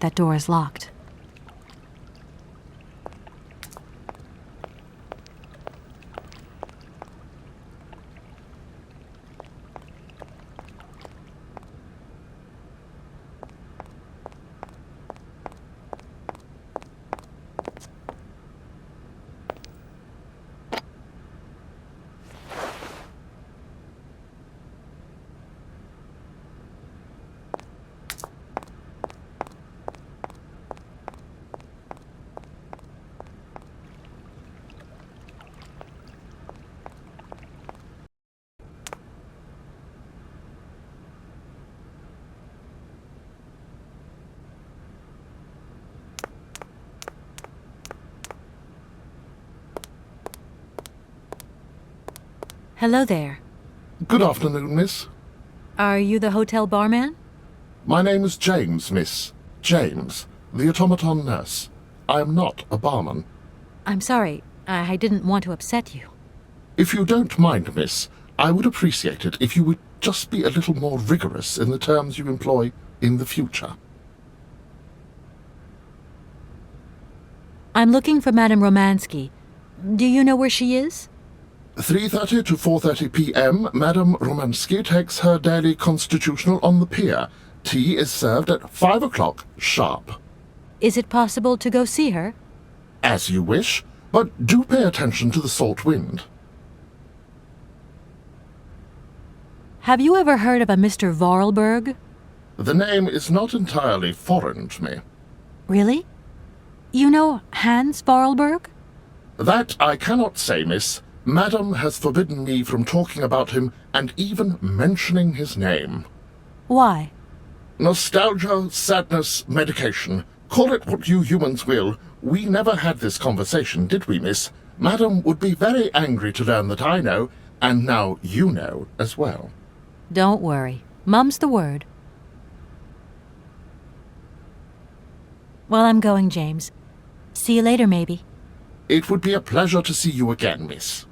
S2: that door is locked. Hello there.
S11: Good afternoon, miss.
S2: Are you the hotel barman?
S11: My name is James, miss. James, the automaton nurse. I am not a barman.
S2: I'm sorry. I didn't want to upset you.
S11: If you don't mind, miss, I would appreciate it if you would just be a little more rigorous in the terms you employ in the future.
S2: I'm looking for Madame Romansky. Do you know where she is?
S11: 3:30 to 4:30 p.m., Madame Romansky takes her daily constitutional on the pier. Tea is served at 5 o'clock sharp.
S2: Is it possible to go see her?
S11: As you wish, but do pay attention to the salt wind.
S2: Have you ever heard of a Mr. Voralberg?
S11: The name is not entirely foreign to me.
S2: Really? You know Hans Voralberg?
S11: That I cannot say, miss. Madam has forbidden me from talking about him and even mentioning his name.
S2: Why?
S11: Nostalgia, sadness, medication. Call it what you humans will. We never had this conversation, did we, miss? Madam would be very angry to learn that I know, and now you know as well.
S2: Don't worry. Mum's the word. Well, I'm going, James. See you later, maybe.
S11: It would be a pleasure to see you again, miss.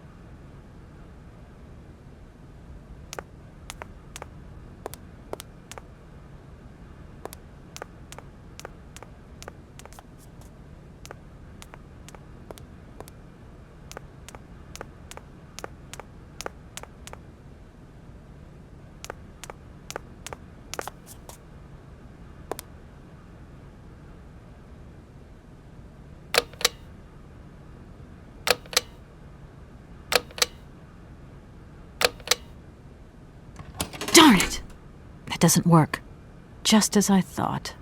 S2: Darn it! That doesn't work. Just as I thought.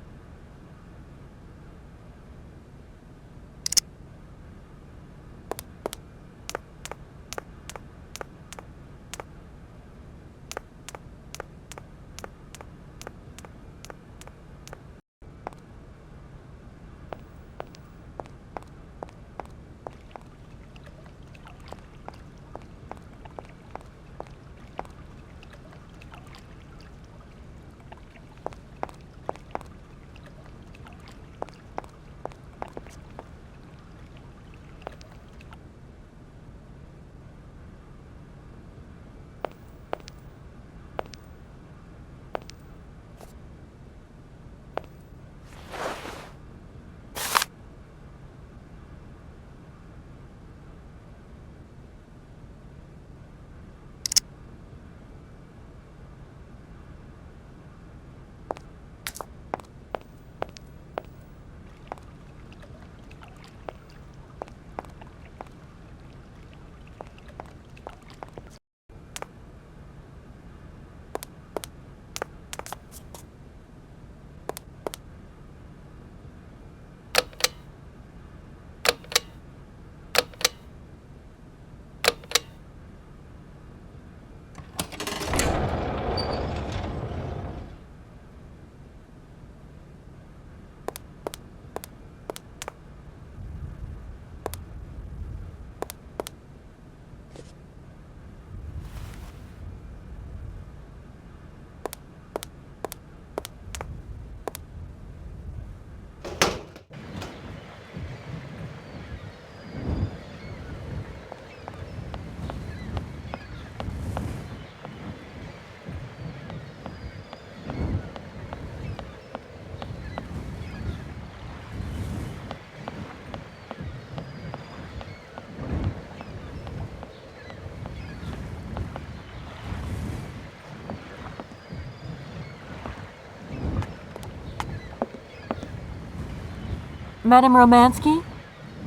S2: Madame Romansky?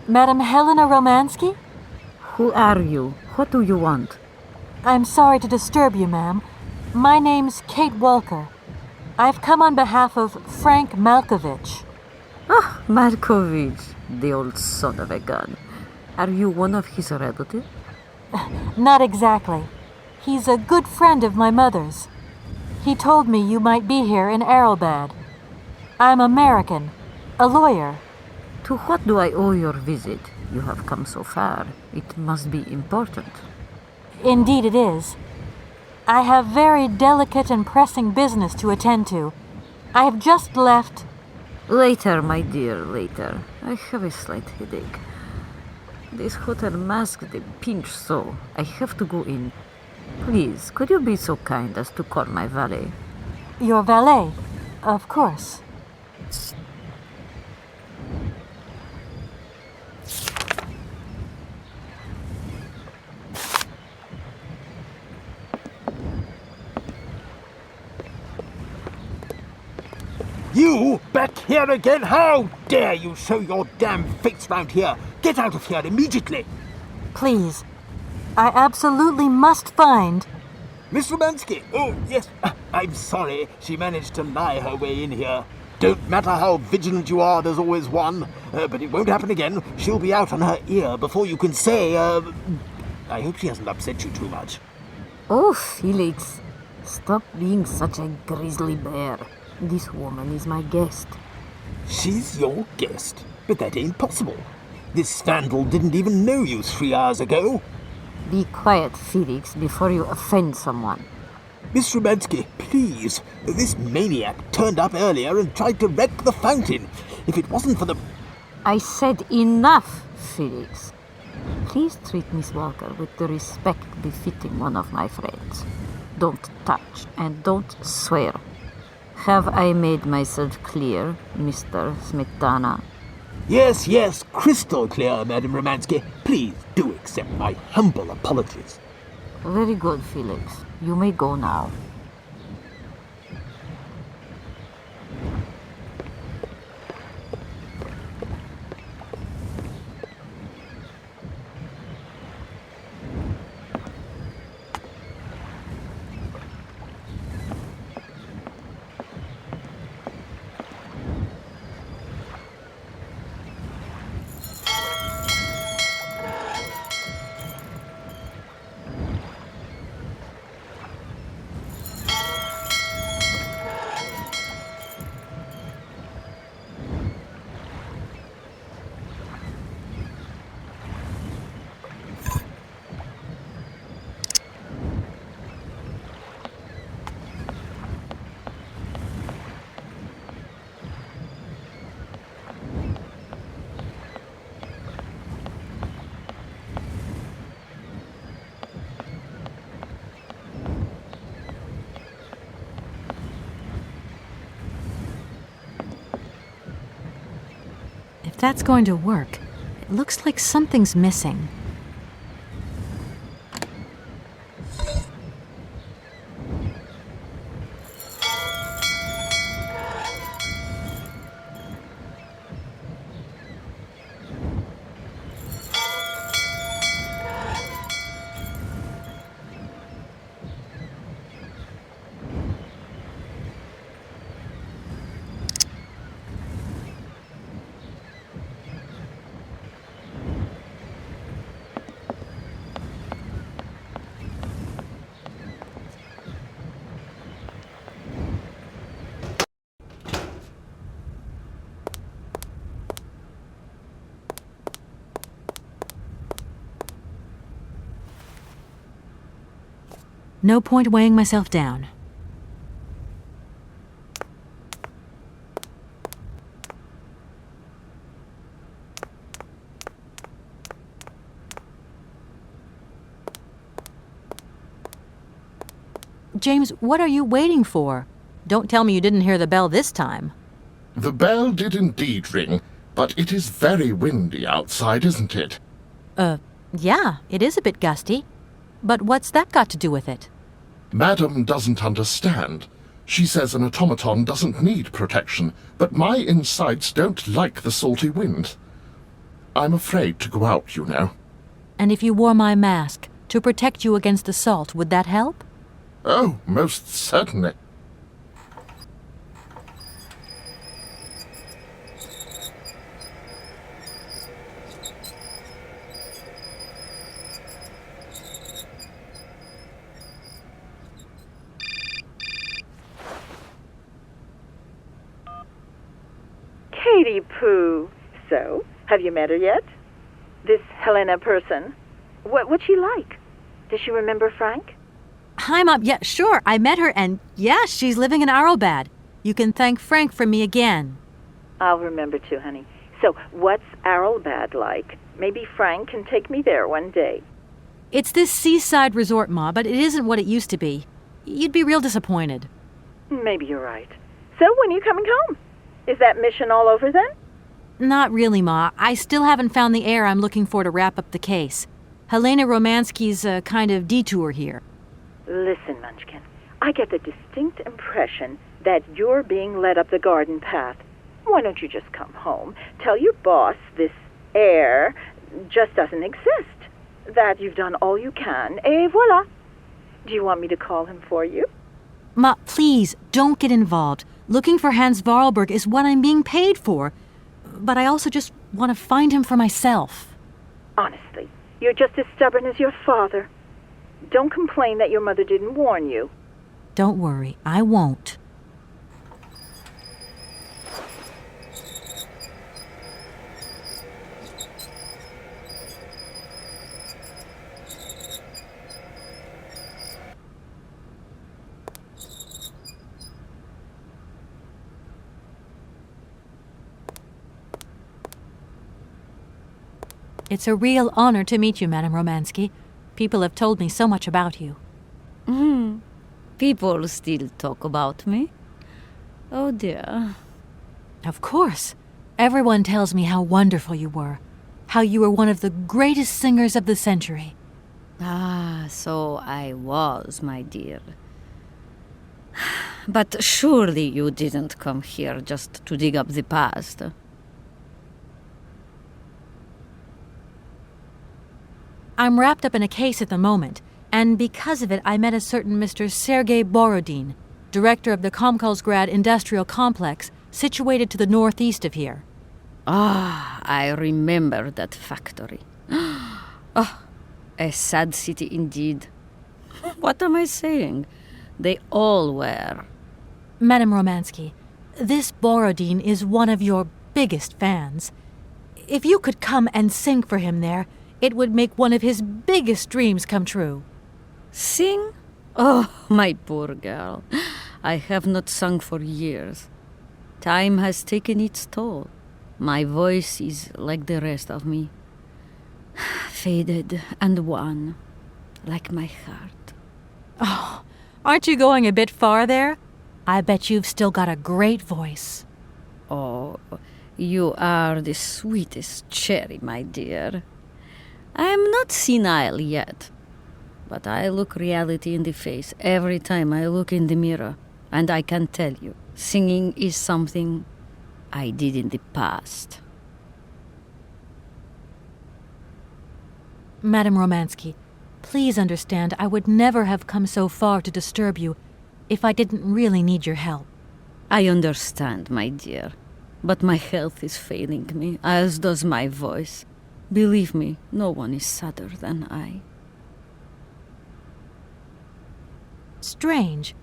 S2: Madame Helena Romansky?
S7: Who are you? What do you want?
S2: I'm sorry to disturb you, ma'am. My name's Kate Walker. I've come on behalf of Frank Malkovich.
S7: Ah, Markovich, the old son of a gun. Are you one of his relatives?
S2: Not exactly. He's a good friend of my mother's. He told me you might be here in Arrowbad. I'm American, a lawyer.
S7: To what do I owe your visit? You have come so far. It must be important.
S2: Indeed it is. I have very delicate and pressing business to attend to. I have just left...
S7: Later, my dear, later. I have a slight headache. This hotel mask, they pinch so. I have to go in. Please, could you be so kind as to call my valet?
S2: Your valet? Of course.
S6: You back here again? How dare you show your damn face round here? Get out of here immediately!
S2: Please. I absolutely must find...
S6: Miss Romansky! Oh, yes, I'm sorry. She managed to lie her way in here. Don't matter how vigilant you are, there's always one. But it won't happen again. She'll be out on her ear before you can say, I hope she hasn't upset you too much.
S7: Oh, Felix. Stop being such a grizzly bear. This woman is my guest.
S6: She's your guest? But that ain't possible. This vandal didn't even know you 3 hours ago.
S7: Be quiet, Felix, before you offend someone.
S6: Miss Romansky, please. This maniac turned up earlier and tried to wreck the fountain. If it wasn't for the...
S7: I said enough, Felix. Please treat Miss Walker with the respect befitting one of my friends. Don't touch and don't swear. Have I made myself clear, Mr. Smetana?
S6: Yes, yes, crystal clear, Madame Romansky. Please do accept my humble apologies.
S7: Very good, Felix. You may go now.
S2: If that's going to work, it looks like something's missing. No point weighing myself down. James, what are you waiting for? Don't tell me you didn't hear the bell this time.
S11: The bell did indeed ring, but it is very windy outside, isn't it?
S2: Yeah, it is a bit gusty. But what's that got to do with it?
S11: Madam doesn't understand. She says an automaton doesn't need protection, but my insides don't like the salty wind. I'm afraid to go out, you know.
S2: And if you wore my mask to protect you against the salt, would that help?
S11: Oh, most certainly.
S7: Katie Pooh. So, have you met her yet? This Helena person? What's she like? Does she remember Frank?
S2: Hi, Mom. Yeah, sure. I met her, and yeah, she's living in Arlbad. You can thank Frank for me again.
S7: I'll remember too, honey. So, what's Arlbad like? Maybe Frank can take me there one day.
S2: It's this seaside resort, Ma, but it isn't what it used to be. You'd be real disappointed.
S7: Maybe you're right. So, when are you coming home? Is that mission all over then?
S2: Not really, Ma. I still haven't found the heir I'm looking for to wrap up the case. Helena Romansky's a kind of detour here.
S7: Listen, Munchkin, I get the distinct impression that you're being led up the garden path. Why don't you just come home, tell your boss this heir just doesn't exist, that you've done all you can, et voila. Do you want me to call him for you?
S2: Ma, please, don't get involved. Looking for Hans Voralberg is what I'm being paid for. But I also just want to find him for myself.
S7: Honestly, you're just as stubborn as your father. Don't complain that your mother didn't warn you.
S2: Don't worry, I won't. It's a real honor to meet you, Madame Romansky. People have told me so much about you.
S12: People still talk about me. Oh dear.
S2: Of course. Everyone tells me how wonderful you were. How you were one of the greatest singers of the century.
S12: Ah, so I was, my dear. But surely you didn't come here just to dig up the past.
S2: I'm wrapped up in a case at the moment, and because of it I met a certain Mr. Sergei Borodin, director of the Komkolsgrad Industrial Complex, situated to the northeast of here.
S12: Ah, I remember that factory. Oh, a sad city indeed. What am I saying? They all were.
S2: Madame Romansky, this Borodin is one of your biggest fans. If you could come and sing for him there, it would make one of his biggest dreams come true.
S12: Sing? Oh, my poor girl. I have not sung for years. Time has taken its toll. My voice is like the rest of me. Faded and wan, like my heart.
S2: Oh, aren't you going a bit far there? I bet you've still got a great voice.
S12: Oh, you are the sweetest cherry, my dear. I am not senile yet, but I look reality in the face every time I look in the mirror, and I can tell you, singing is something I did in the past.
S2: Madame Romansky, please understand I would never have come so far to disturb you if I didn't really need your help.
S12: I understand, my dear, but my health is failing me, as does my voice. Believe me, no one is sadder than I.
S2: Strange.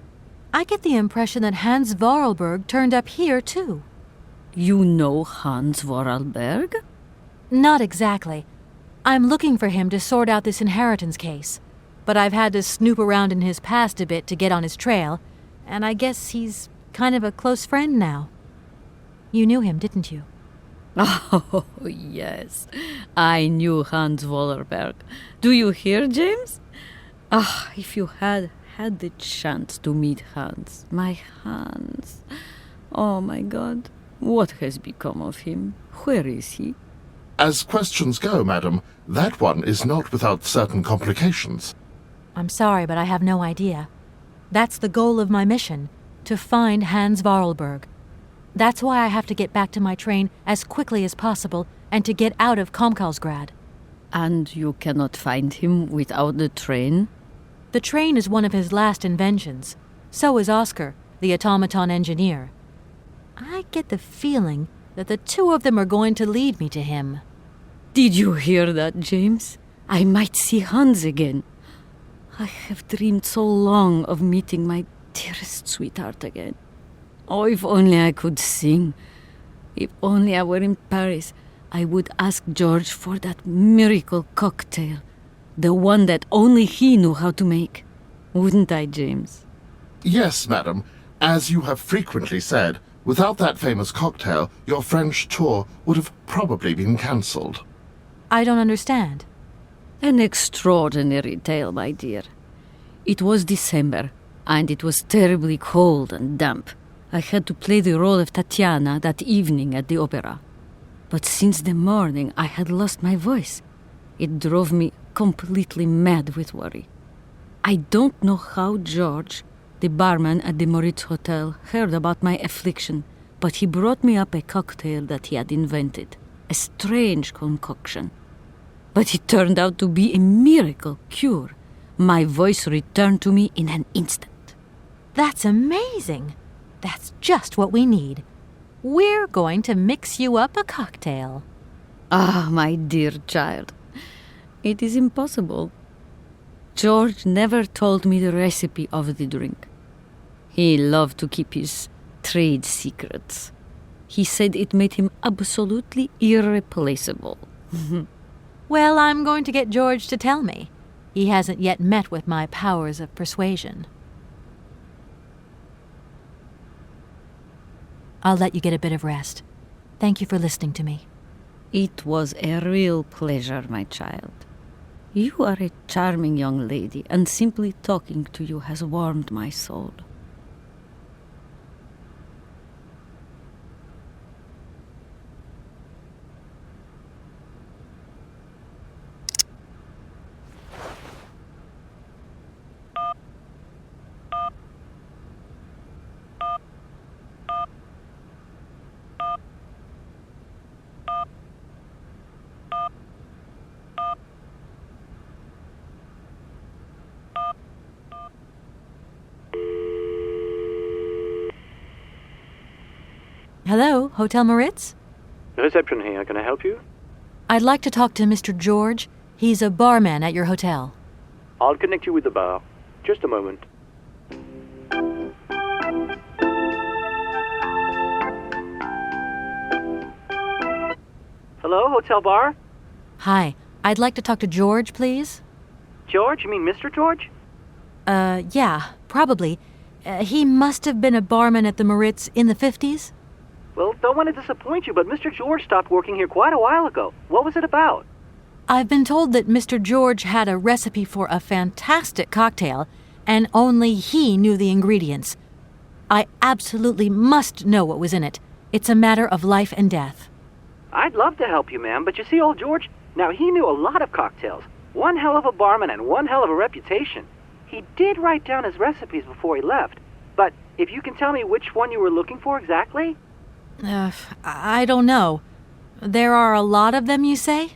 S2: I get the impression that Hans Voralberg turned up here, too.
S12: You know Hans Voralberg?
S2: Not exactly. I'm looking for him to sort out this inheritance case. But I've had to snoop around in his past a bit to get on his trail, and I guess he's kind of a close friend now. You knew him, didn't you?
S12: Oh, yes. I knew Hans Voralberg. Do you hear, James? Ah, if you had the chance to meet Hans. My Hans. Oh, my God. What has become of him? Where is he?
S11: As questions go, madam, that one is not without certain complications.
S2: I'm sorry, but I have no idea. That's the goal of my mission, to find Hans Voralberg. That's why I have to get back to my train as quickly as possible and to get out of Komkalsgrad.
S12: And you cannot find him without the train?
S2: The train is one of his last inventions. So is Oscar, the automaton engineer. I get the feeling that the two of them are going to lead me to him.
S12: Did you hear that, James? I might see Hans again. I have dreamed so long of meeting my dearest sweetheart again. Oh, if only I could sing. If only I were in Paris, I would ask George for that miracle cocktail. The one that only he knew how to make. Wouldn't I, James?
S11: Yes, madam. As you have frequently said, without that famous cocktail, your French tour would have probably been cancelled.
S2: I don't understand.
S12: An extraordinary tale, my dear. It was December, and it was terribly cold and damp. I had to play the role of Tatiana that evening at the opera. But since the morning, I had lost my voice. It drove me completely mad with worry. I don't know how George, the barman at the Moritz Hotel, heard about my affliction, but he brought me up a cocktail that he had invented. A strange concoction. But it turned out to be a miracle cure. My voice returned to me in an instant.
S2: That's amazing. That's just what we need. We're going to mix you up a cocktail.
S12: Ah, my dear child. It is impossible. George never told me the recipe of the drink. He loved to keep his trade secrets. He said it made him absolutely irreplaceable.
S2: Well, I'm going to get George to tell me. He hasn't yet met with my powers of persuasion. I'll let you get a bit of rest. Thank you for listening to me.
S12: It was a real pleasure, my child. You are a charming young lady, and simply talking to you has warmed my soul.
S2: Hello, Hotel Moritz?
S5: Reception here. Can I help you?
S2: I'd like to talk to Mr. George. He's a barman at your hotel.
S5: I'll connect you with the bar. Just a moment. Hello, hotel bar?
S2: Hi, I'd like to talk to George, please.
S5: George? You mean Mr. George?
S2: Yeah, probably. He must have been a barman at the Moritz in the 50s.
S5: Well, don't want to disappoint you, but Mr. George stopped working here quite a while ago. What was it about?
S2: I've been told that Mr. George had a recipe for a fantastic cocktail, and only he knew the ingredients. I absolutely must know what was in it. It's a matter of life and death.
S5: I'd love to help you, ma'am, but you see, old George, now he knew a lot of cocktails. One hell of a barman and one hell of a reputation. He did write down his recipes before he left, but if you can tell me which one you were looking for exactly?
S2: I don't know. There are a lot of them, you say?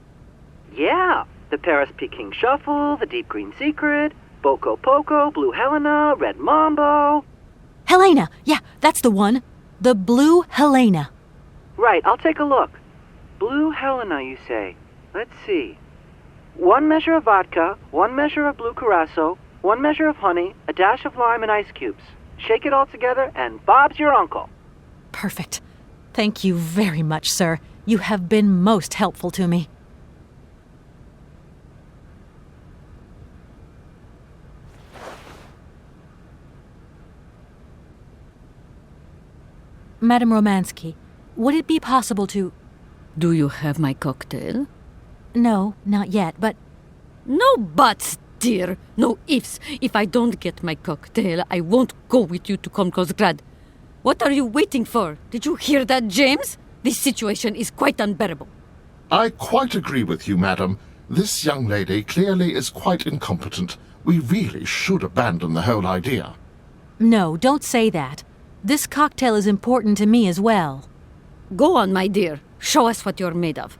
S5: Yeah, the Paris Peking Shuffle, the Deep Green Secret, Boko Poco, Blue Helena, Red Mambo.
S2: Helena! Yeah, that's the one. The Blue Helena.
S5: Right, I'll take a look. Blue Helena, you say. Let's see. 1 measure of vodka, 1 measure of blue curacao, 1 measure of honey, a dash of lime and ice cubes. Shake it all together, and Bob's your uncle.
S2: Perfect. Thank you very much, sir. You have been most helpful to me. Madame Romansky, would it be possible to...
S12: Do you have my cocktail?
S2: No, not yet, but...
S12: No buts, dear. No ifs. If I don't get my cocktail, I won't go with you to Komkalsgrad. What are you waiting for? Did you hear that, James? This situation is quite unbearable.
S11: I quite agree with you, madam. This young lady clearly is quite incompetent. We really should abandon the whole idea.
S2: No, don't say that. This cocktail is important to me as well.
S12: Go on, my dear. Show us what you're made of.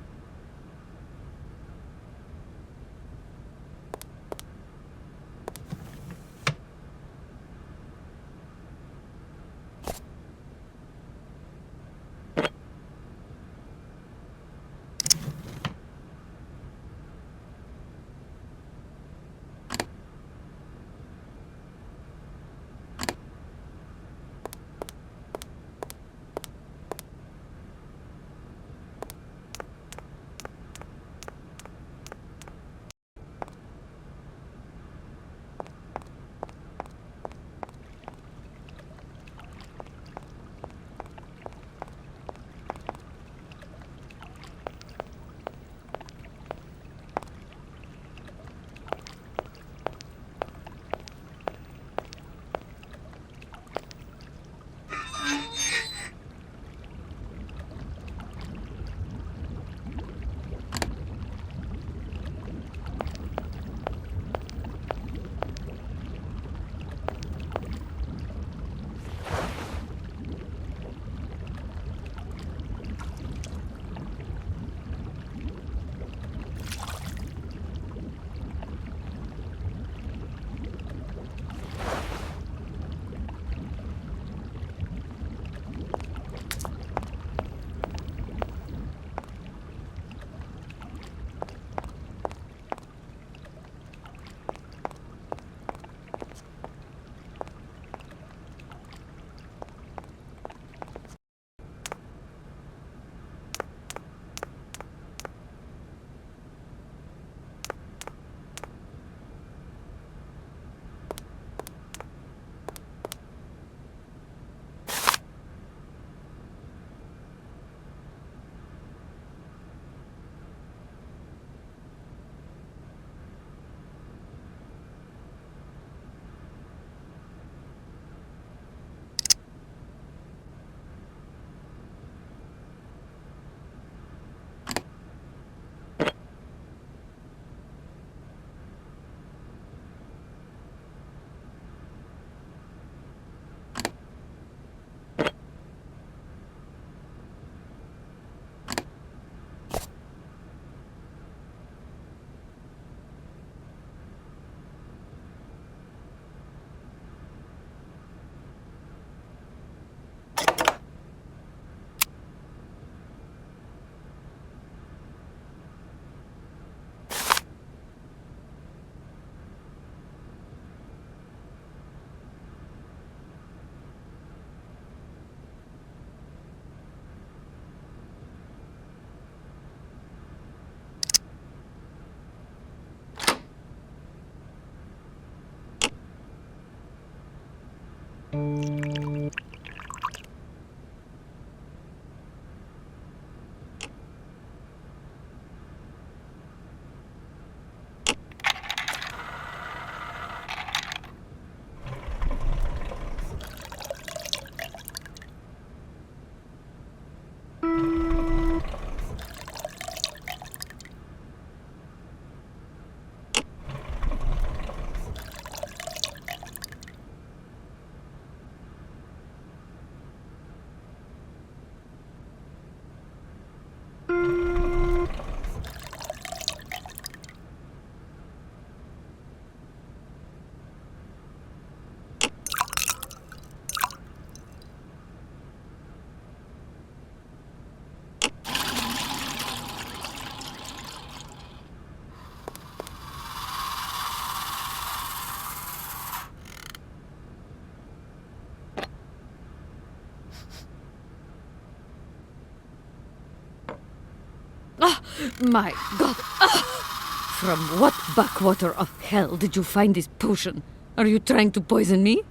S12: My God! From what backwater of hell did you find this potion? Are you trying to poison me?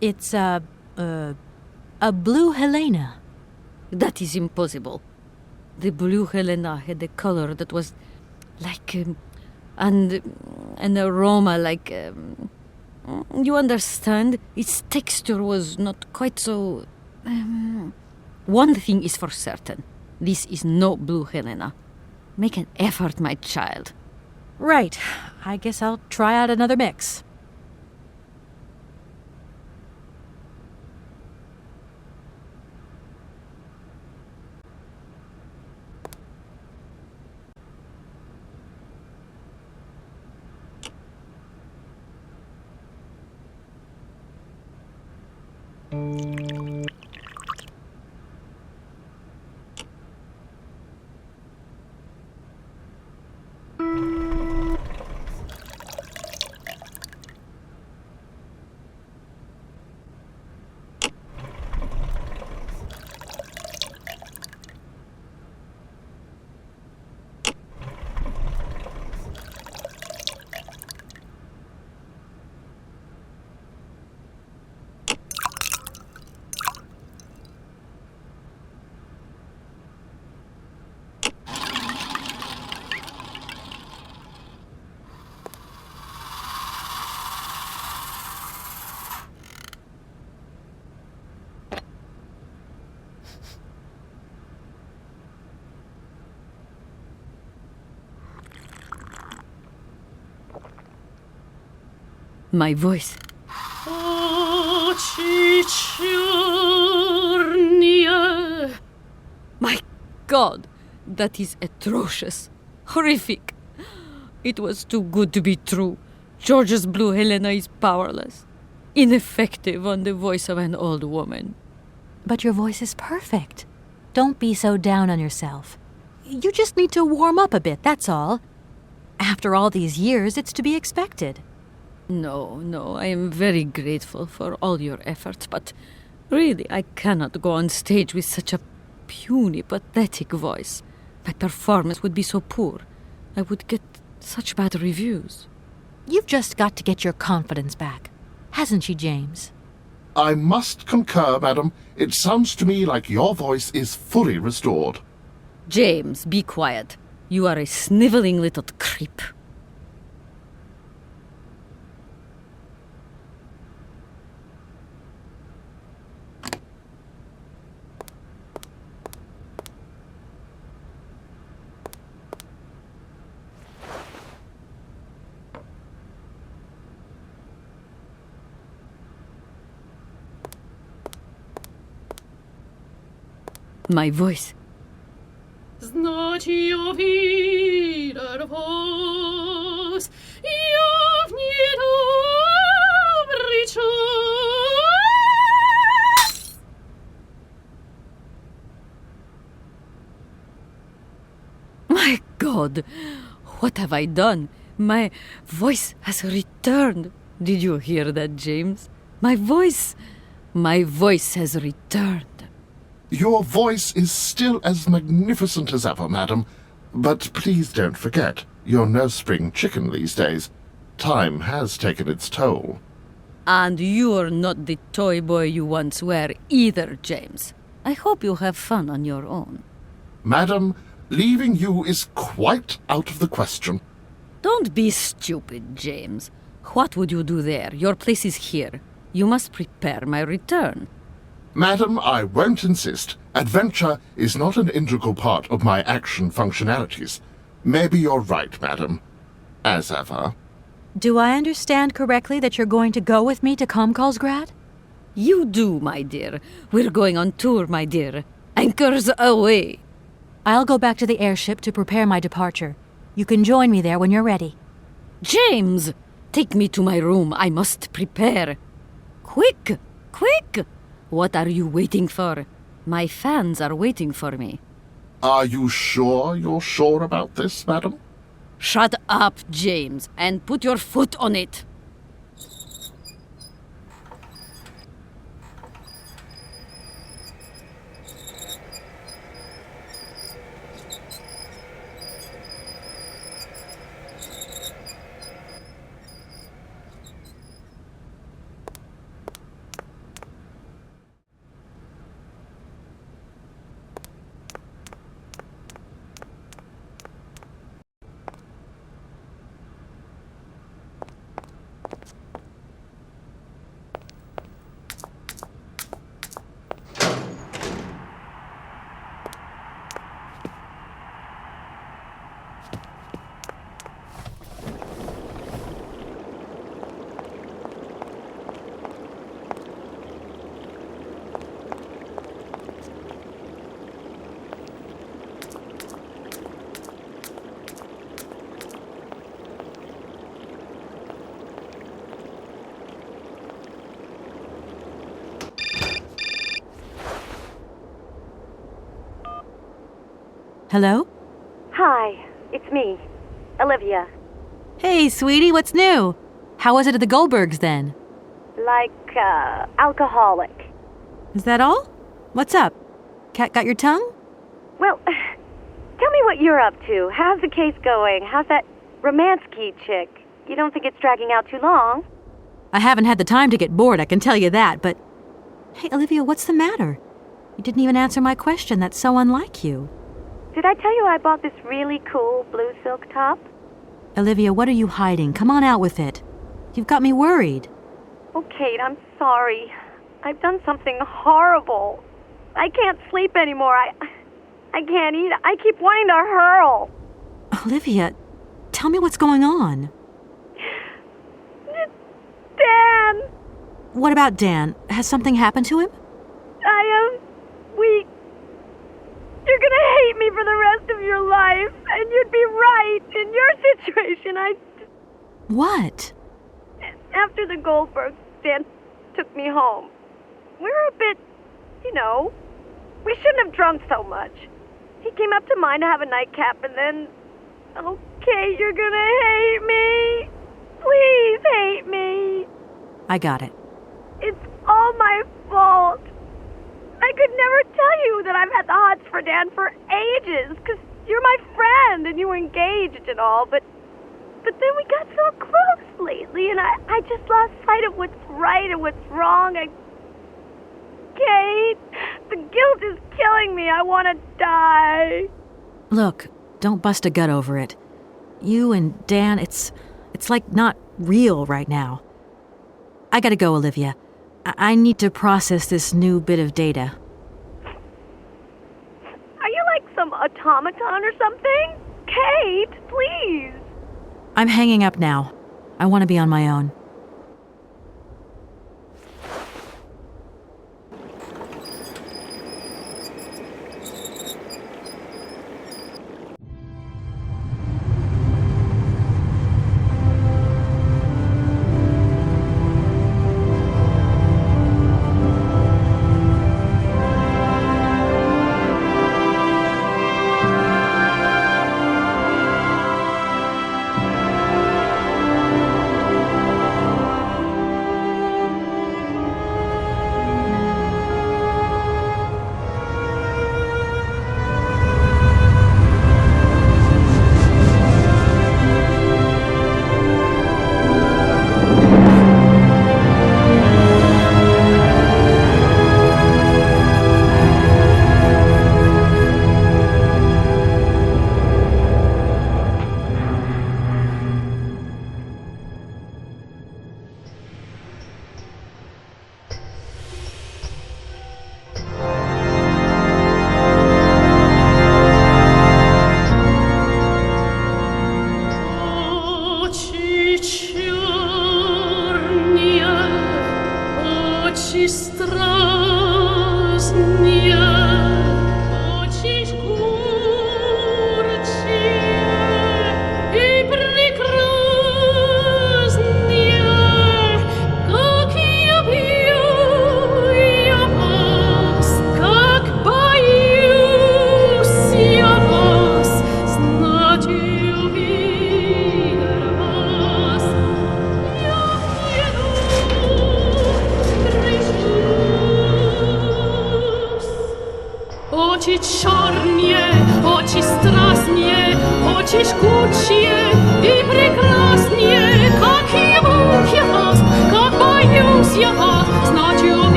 S2: It's a blue Helena.
S12: That is impossible. The blue Helena had a color that was like and an aroma like you understand? Its texture was not quite so. One thing is for certain: this is no blue Helena. Make an effort, my child.
S2: Right. I guess I'll try out another mix.
S12: My voice. My God, that is atrocious. Horrific. It was too good to be true. George's Blue Helena is powerless. Ineffective on the voice of an old woman.
S2: But your voice is perfect. Don't be so down on yourself. You just need to warm up a bit, that's all. After all these years, it's to be expected.
S12: No, I am very grateful for all your efforts, but really, I cannot go on stage with such a puny, pathetic voice. My performance would be so poor. I would get such bad reviews.
S2: You've just got to get your confidence back. Hasn't she, James?
S11: I must concur, madam. It sounds to me like your voice is fully restored.
S12: James, be quiet. You are a sniveling little creep. My voice. My God, what have I done? My voice has returned. Did you hear that, James? My voice has returned.
S11: Your voice is still as magnificent as ever, madam. But please don't forget, you're no spring chicken these days. Time has taken its toll.
S12: And you're not the toy boy you once were either, James. I hope you have fun on your own.
S11: Madam, leaving you is quite out of the question.
S12: Don't be stupid, James. What would you do there? Your place is here. You must prepare my return.
S11: Madam, I won't insist. Adventure is not an integral part of my action functionalities. Maybe you're right, madam. As ever.
S2: Do I understand correctly that you're going to go with me to Comcalsgrad?
S12: You do, my dear. We're going on tour, my dear. Anchors away.
S2: I'll go back to the airship to prepare my departure. You can join me there when you're ready.
S12: James! Take me to my room. I must prepare. Quick! Quick! What are you waiting for? My fans are waiting for me.
S11: Are you sure you're sure about this, madam?
S12: Shut up, James, and put your foot on it.
S2: Hello?
S3: Hi, it's me, Olivia.
S2: Hey, sweetie, what's new? How was it at the Goldbergs then?
S3: Like, alcoholic.
S2: Is that all? What's up? Cat got your tongue?
S3: Well, tell me what you're up to. How's the case going? How's that Romansky chick? You don't think it's dragging out too long?
S2: I haven't had the time to get bored, I can tell you that, but... Hey, Olivia, what's the matter? You didn't even answer my question. That's so unlike you.
S3: Did I tell you I bought this really cool blue silk top?
S2: Olivia, what are you hiding? Come on out with it. You've got me worried.
S3: Oh, Kate, I'm sorry. I've done something horrible. I can't sleep anymore. I can't eat. I keep wanting to hurl.
S2: Olivia, tell me what's going on.
S3: Dan!
S2: What about Dan? Has something happened to him?
S3: You're gonna hate me for the rest of your life, and you'd be right. In your situation,
S2: What?
S3: After the Goldbergs, Dan took me home. We were a bit, we shouldn't have drunk so much. He came up to mine to have a nightcap, and then... Okay, you're gonna hate me. Please hate me.
S2: I got it.
S3: It's all my fault. I could never tell you that I've had the hots for Dan for ages, because you're my friend and you were engaged and all, but then we got so close lately, and I just lost sight of what's right and what's wrong. Kate, the guilt is killing me. I want to die.
S2: Look, don't bust a gut over it. You and Dan, it's like not real right now. I gotta go, Olivia. I need to process this new bit of data.
S3: Are you like some automaton or something? Kate, please.
S2: I'm hanging up now. I want to be on my own.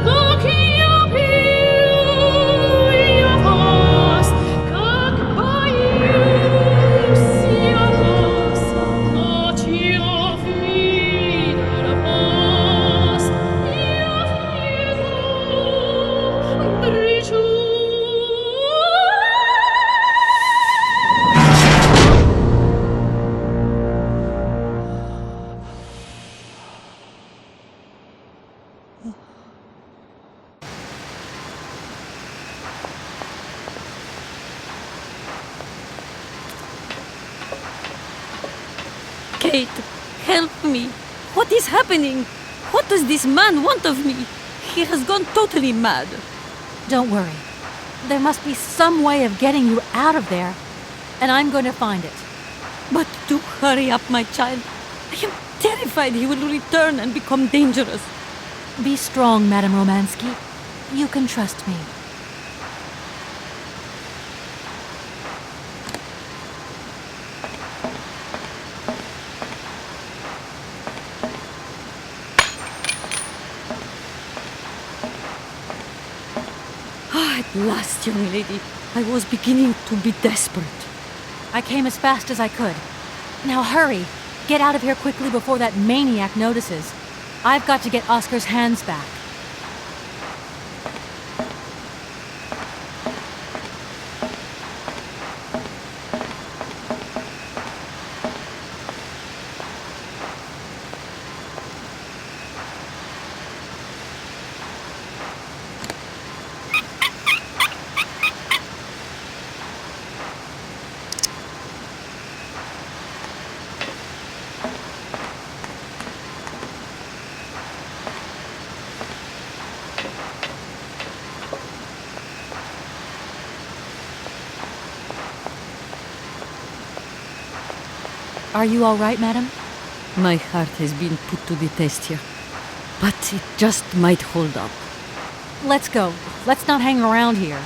S13: Go
S12: Kate, help me. What is happening? What does this man want of me? He has gone totally mad.
S2: Don't worry. There must be some way of getting you out of there, and I'm going to find it.
S12: But do hurry up, my child. I am terrified he will return and become dangerous.
S2: Be strong, Madame Romansky. You can trust me.
S12: At last, young lady. I was beginning to be desperate.
S2: I came as fast as I could. Now hurry! Get out of here quickly before that maniac notices. I've got to get Oscar's hands back. Are you all right, madam?
S12: My heart has been put to the test here, but it just might hold up.
S2: Let's go. Let's not hang around here.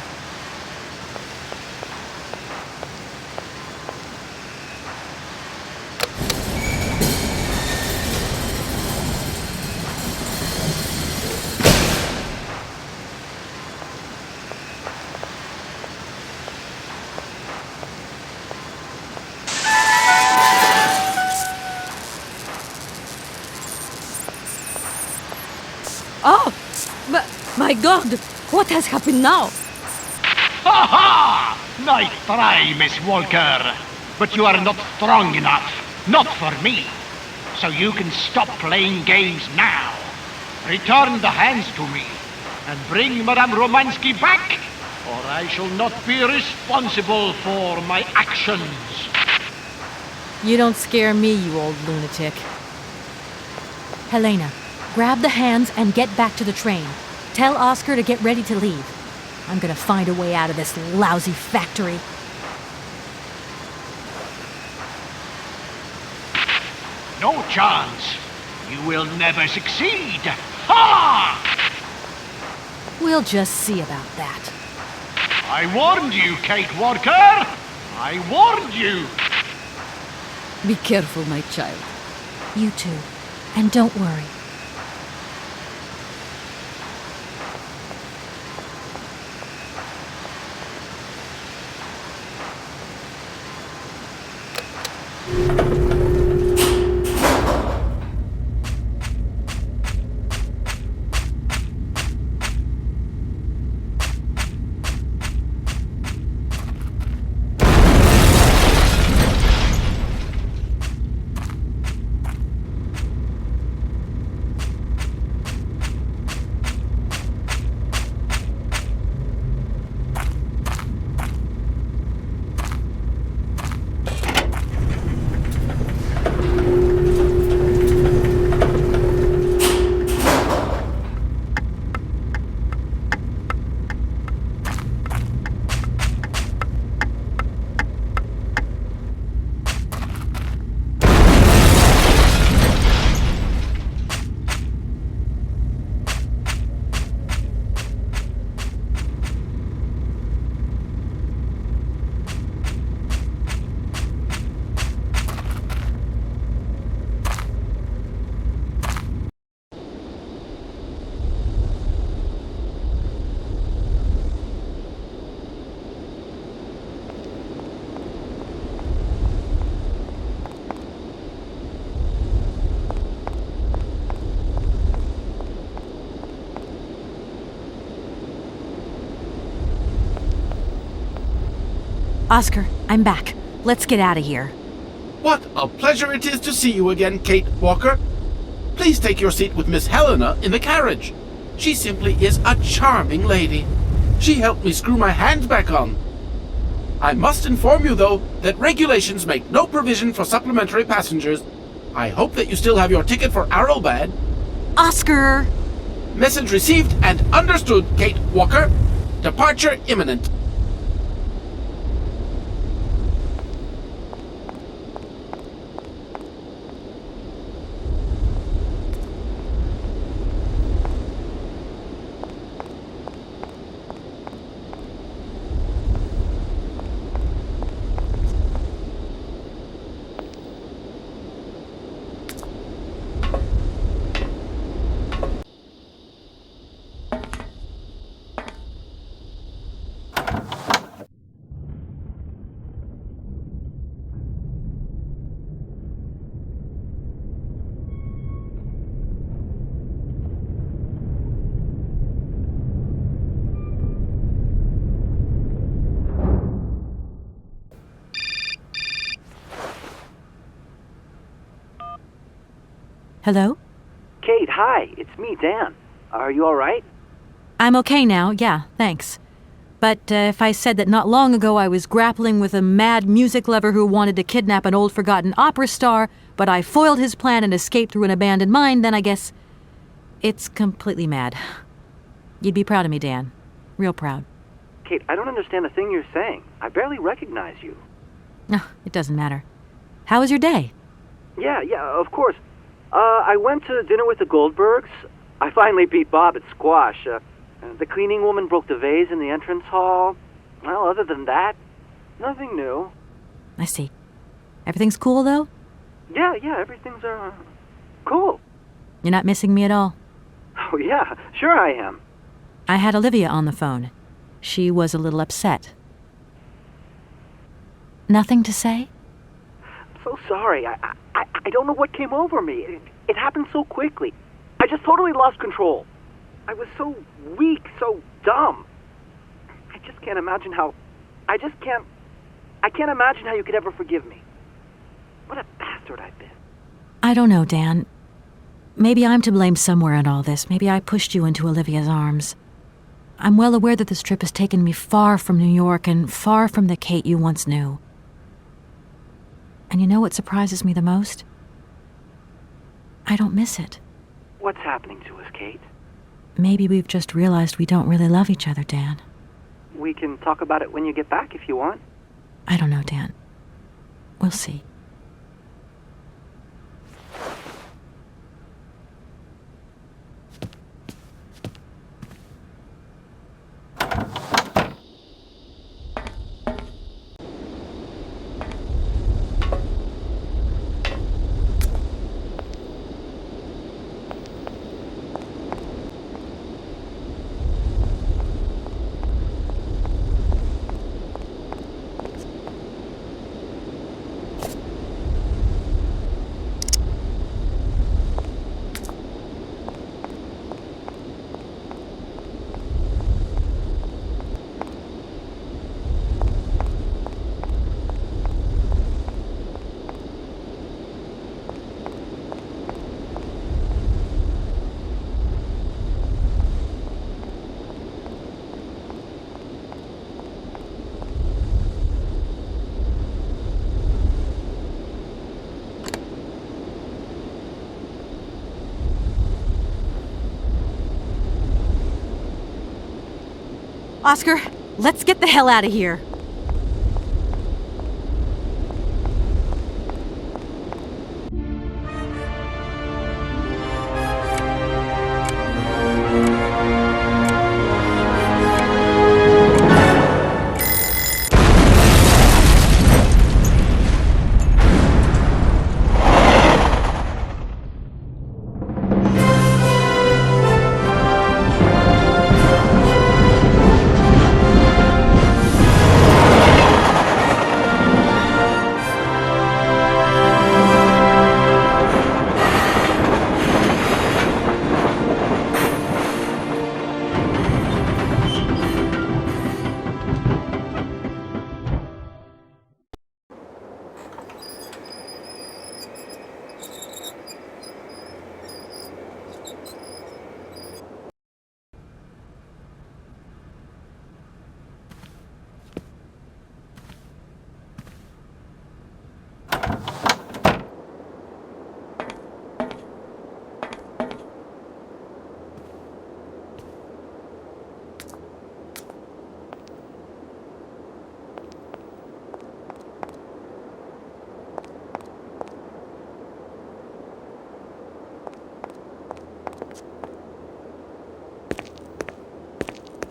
S12: Oh! But, my God! What has happened now?
S13: Ha ha! Nice try, Miss Walker. But you are not strong enough. Not for me. So you can stop playing games now. Return the hands to me. And bring Madame Romansky back, or I shall not be responsible for my actions.
S2: You don't scare me, you old lunatic. Helena, grab the hands and get back to the train. Tell Oscar to get ready to leave. I'm gonna find a way out of this lousy factory.
S13: No chance. You will never succeed. Ha!
S2: We'll just see about that.
S13: I warned you, Kate Walker. I warned you.
S12: Be careful, my child.
S2: You too. And don't worry. Oscar, I'm back. Let's get out of here.
S1: What a pleasure it is to see you again, Kate Walker. Please take your seat with Miss Helena in the carriage. She simply is a charming lady. She helped me screw my hands back on. I must inform you, though, that regulations make no provision for supplementary passengers. I hope that you still have your ticket for Arrowbad.
S2: Oscar!
S1: Message received and understood, Kate Walker. Departure imminent.
S2: Hello?
S5: Kate, hi. It's me, Dan. Are you all right?
S2: I'm okay now, yeah, thanks. But if I said that not long ago I was grappling with a mad music lover who wanted to kidnap an old forgotten opera star, but I foiled his plan and escaped through an abandoned mine, then I guess it's completely mad. You'd be proud of me, Dan. Real proud.
S5: Kate, I don't understand a thing you're saying. I barely recognize you.
S2: No, it doesn't matter. How was your day?
S5: Yeah, of course. I went to dinner with the Goldbergs. I finally beat Bob at squash. The cleaning woman broke the vase in the entrance hall. Well, other than that, nothing new.
S2: I see. Everything's cool, though?
S5: Yeah, everything's, cool.
S2: You're not missing me at all?
S5: Oh, yeah, sure I am.
S2: I had Olivia on the phone. She was a little upset. Nothing to say?
S5: I'm so sorry. I don't know what came over me. It happened so quickly. I just totally lost control. I was so weak, so dumb. I can't imagine how you could ever forgive me. What a bastard I've been.
S2: I don't know, Dan. Maybe I'm to blame somewhere in all this. Maybe I pushed you into Olivia's arms. I'm well aware that this trip has taken me far from New York and far from the Kate you once knew. And you know what surprises me the most? I don't miss it.
S5: What's happening to us, Kate?
S2: Maybe we've just realized we don't really love each other, Dan.
S5: We can talk about it when you get back if you want.
S2: I don't know, Dan. We'll see. Oscar, let's get the hell out of here.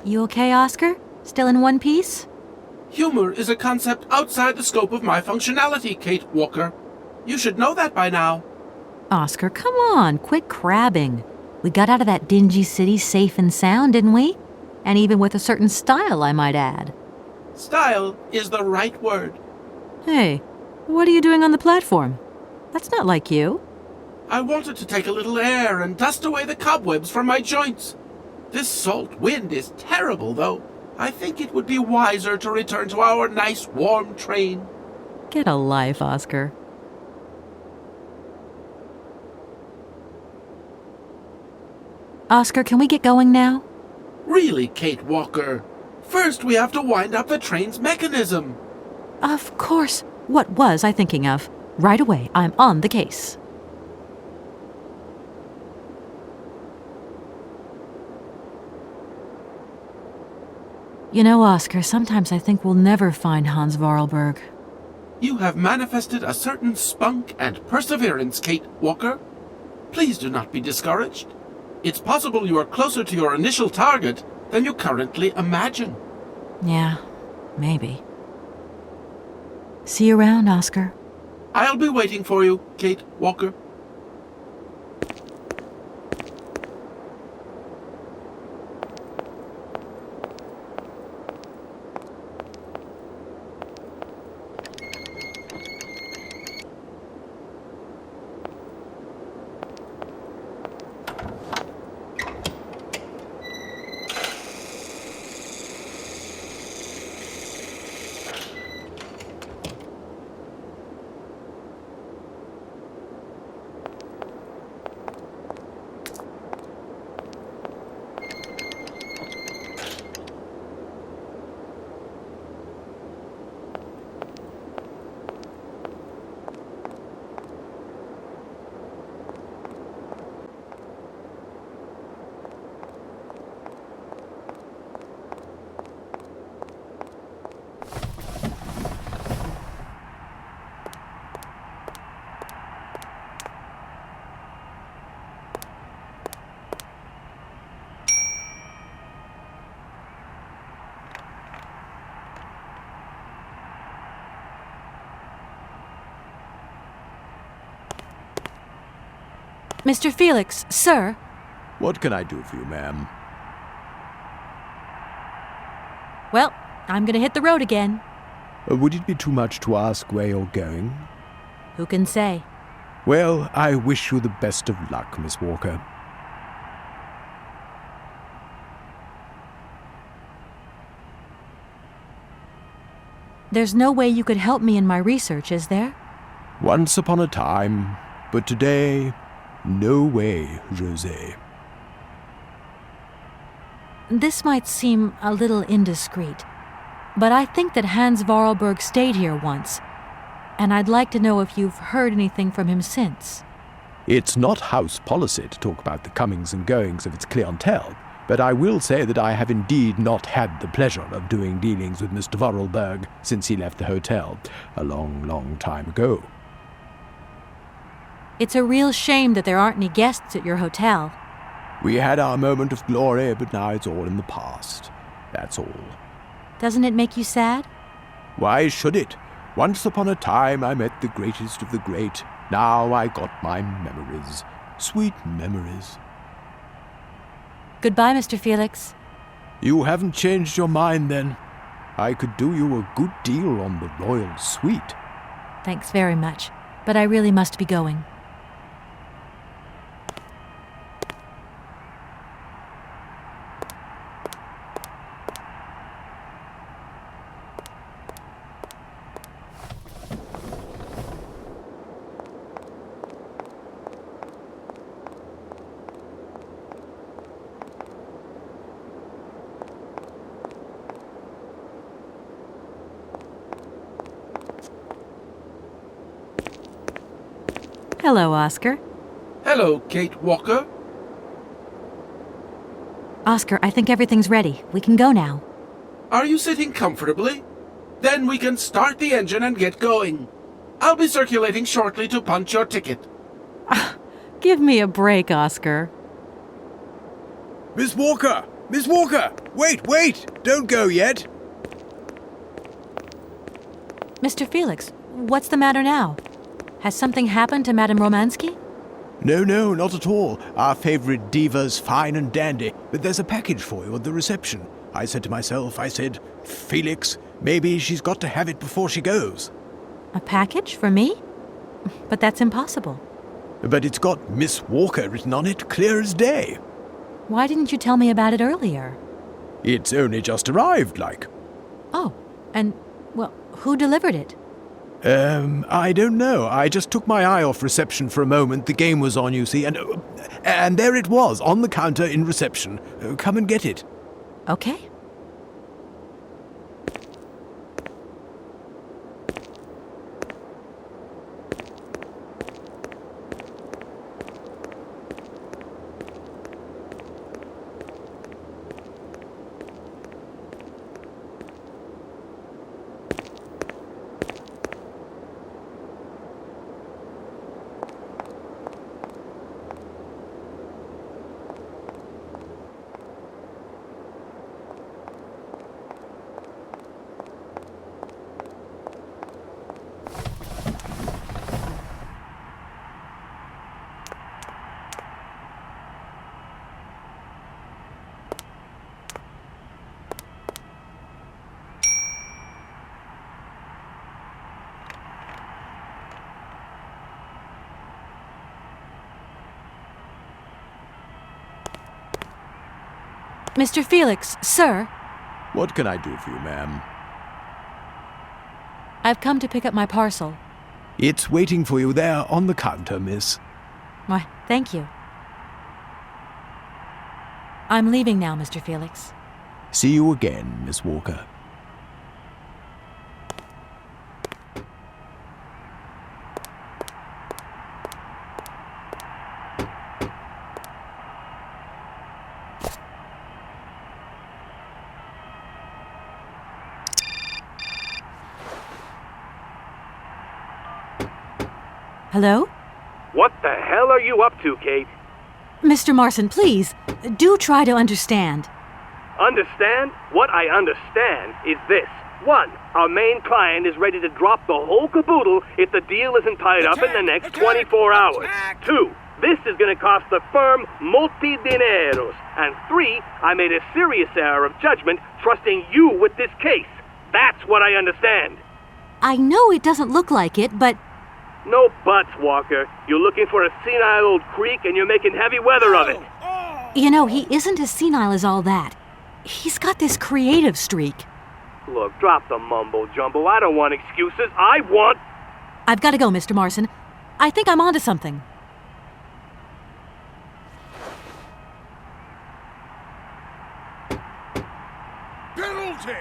S2: You okay, Oscar? Still in one piece?
S1: Humor is a concept outside the scope of my functionality, Kate Walker. You should know that by now.
S2: Oscar, come on, quit crabbing. We got out of that dingy city safe and sound, didn't we? And even with a certain style, I might add.
S1: Style is the right word.
S2: Hey, what are you doing on the platform? That's not like you.
S1: I wanted to take a little air and dust away the cobwebs from my joints. This salt wind is terrible, though. I think it would be wiser to return to our nice warm train.
S2: Get a life, Oscar. Oscar, can we get going now?
S1: Really, Kate Walker. First, we have to wind up the train's mechanism.
S2: Of course. What was I thinking of? Right away, I'm on the case. You know, Oscar, sometimes I think we'll never find Hans Voralberg.
S1: You have manifested a certain spunk and perseverance, Kate Walker. Please do not be discouraged. It's possible you are closer to your initial target than you currently imagine.
S2: Yeah, maybe. See you around, Oscar.
S1: I'll be waiting for you, Kate Walker.
S2: Mr. Felix, sir.
S10: What can I do for you, ma'am?
S2: Well, I'm gonna hit the road again.
S10: Would it be too much to ask where you're going?
S2: Who can say?
S10: Well, I wish you the best of luck, Miss Walker.
S2: There's no way you could help me in my research, is there?
S10: Once upon a time, but today, no way, José.
S2: This might seem a little indiscreet, but I think that Hans Voralberg stayed here once, and I'd like to know if you've heard anything from him since.
S10: It's not house policy to talk about the comings and goings of its clientele, but I will say that I have indeed not had the pleasure of doing dealings with Mr. Voralberg since he left the hotel a long, long time ago.
S2: It's a real shame that there aren't any guests at your hotel.
S10: We had our moment of glory, but now it's all in the past. That's all.
S2: Doesn't it make you sad?
S10: Why should it? Once upon a time I met the greatest of the great. Now I got my memories. Sweet memories.
S2: Goodbye, Mr. Felix.
S10: You haven't changed your mind, then? I could do you a good deal on the royal suite.
S2: Thanks very much, but I really must be going. Hello, Oscar.
S1: Hello, Kate Walker.
S2: Oscar, I think everything's ready. We can go now.
S1: Are you sitting comfortably? Then we can start the engine and get going. I'll be circulating shortly to punch your ticket.
S2: Give me a break, Oscar.
S10: Miss Walker, Miss Walker! Wait! Don't go yet!
S2: Mr. Felix, what's the matter now? Has something happened to Madame Romansky?
S10: No, not at all. Our favorite diva's fine and dandy, but there's a package for you at the reception. I said to myself, Felix, maybe she's got to have it before she goes.
S2: A package for me? But that's impossible.
S10: But it's got Miss Walker written on it, clear as day.
S2: Why didn't you tell me about it earlier?
S10: It's only just arrived, like.
S2: Oh, and, well, who delivered it?
S10: I don't know. I just took my eye off reception for a moment. The game was on, you see, and there it was, on the counter in reception. Come and get it.
S2: Okay. Mr. Felix, sir.
S10: What can I do for you, ma'am?
S2: I've come to pick up my parcel.
S10: It's waiting for you there on the counter, miss.
S2: Why, thank you. I'm leaving now, Mr. Felix.
S10: See you again, Miss Walker.
S2: Hello?
S14: What the hell are you up to, Kate?
S2: Mr. Marson, please, do try to understand.
S14: Understand? What I understand is this. 1. Our main client is ready to drop the whole caboodle if the deal isn't tied up in the next 24 hours. 2. This is going to cost the firm multi-dineros. And 3. I made a serious error of judgment trusting you with this case. That's what I understand.
S2: I know it doesn't look like it, but...
S14: No buts, Walker. You're looking for a senile old creek and you're making heavy weather of it.
S2: You know, he isn't as senile as all that. He's got this creative streak.
S14: Look, drop the mumbo-jumbo. I don't want excuses. I want...
S2: I've got to go, Mr. Marson. I think I'm onto something.
S1: Penalty!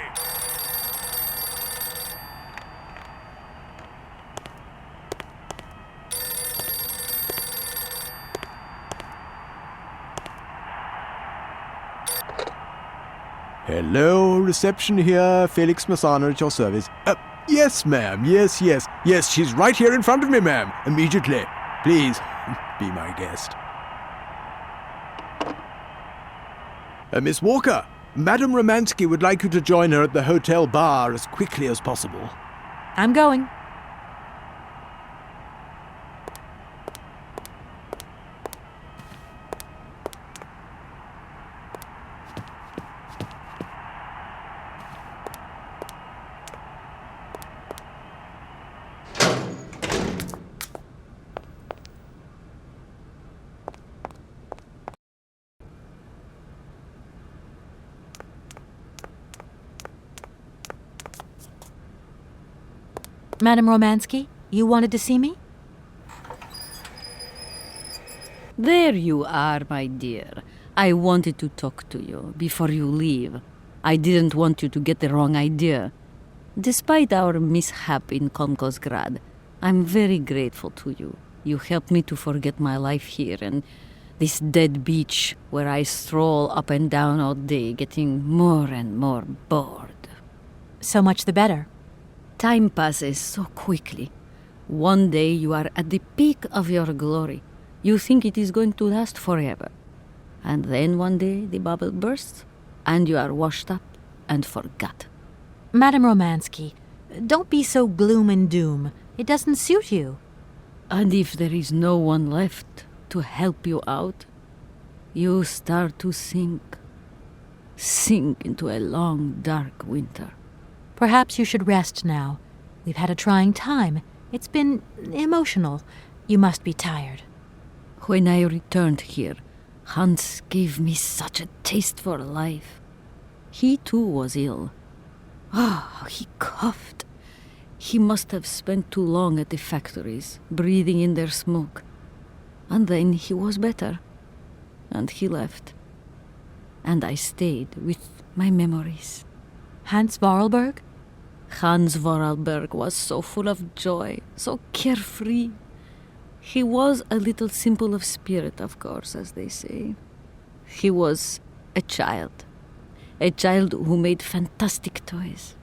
S10: Hello, reception here. Felix Massana at your service. Yes, ma'am. Yes. Yes, she's right here in front of me, ma'am. Immediately. Please, be my guest. Miss Walker, Madame Romansky would like you to join her at the hotel bar as quickly as possible.
S2: I'm going. Madame Romansky, you wanted to see me?
S12: There you are, my dear. I wanted to talk to you before you leave. I didn't want you to get the wrong idea. Despite our mishap in Komkosgrad, I'm very grateful to you. You helped me to forget my life here and this dead beach where I stroll up and down all day, getting more and more bored.
S2: So much the better.
S12: Time passes so quickly. One day you are at the peak of your glory. You think it is going to last forever. And then one day the bubble bursts and you are washed up and forgot.
S2: Madame Romansky, don't be so gloom and doom. It doesn't suit you.
S12: And if there is no one left to help you out, you start to sink into a long, dark winter.
S2: Perhaps you should rest now. We've had a trying time. It's been emotional. You must be tired.
S12: When I returned here, Hans gave me such a taste for life. He too was ill. He coughed. He must have spent too long at the factories, breathing in their smoke. And then he was better. And he left. And I stayed with my memories.
S2: Hans Vorarlberg?
S12: Hans Vorarlberg was so full of joy, so carefree. He was a little simple of spirit, of course, as they say. He was a child who made fantastic toys.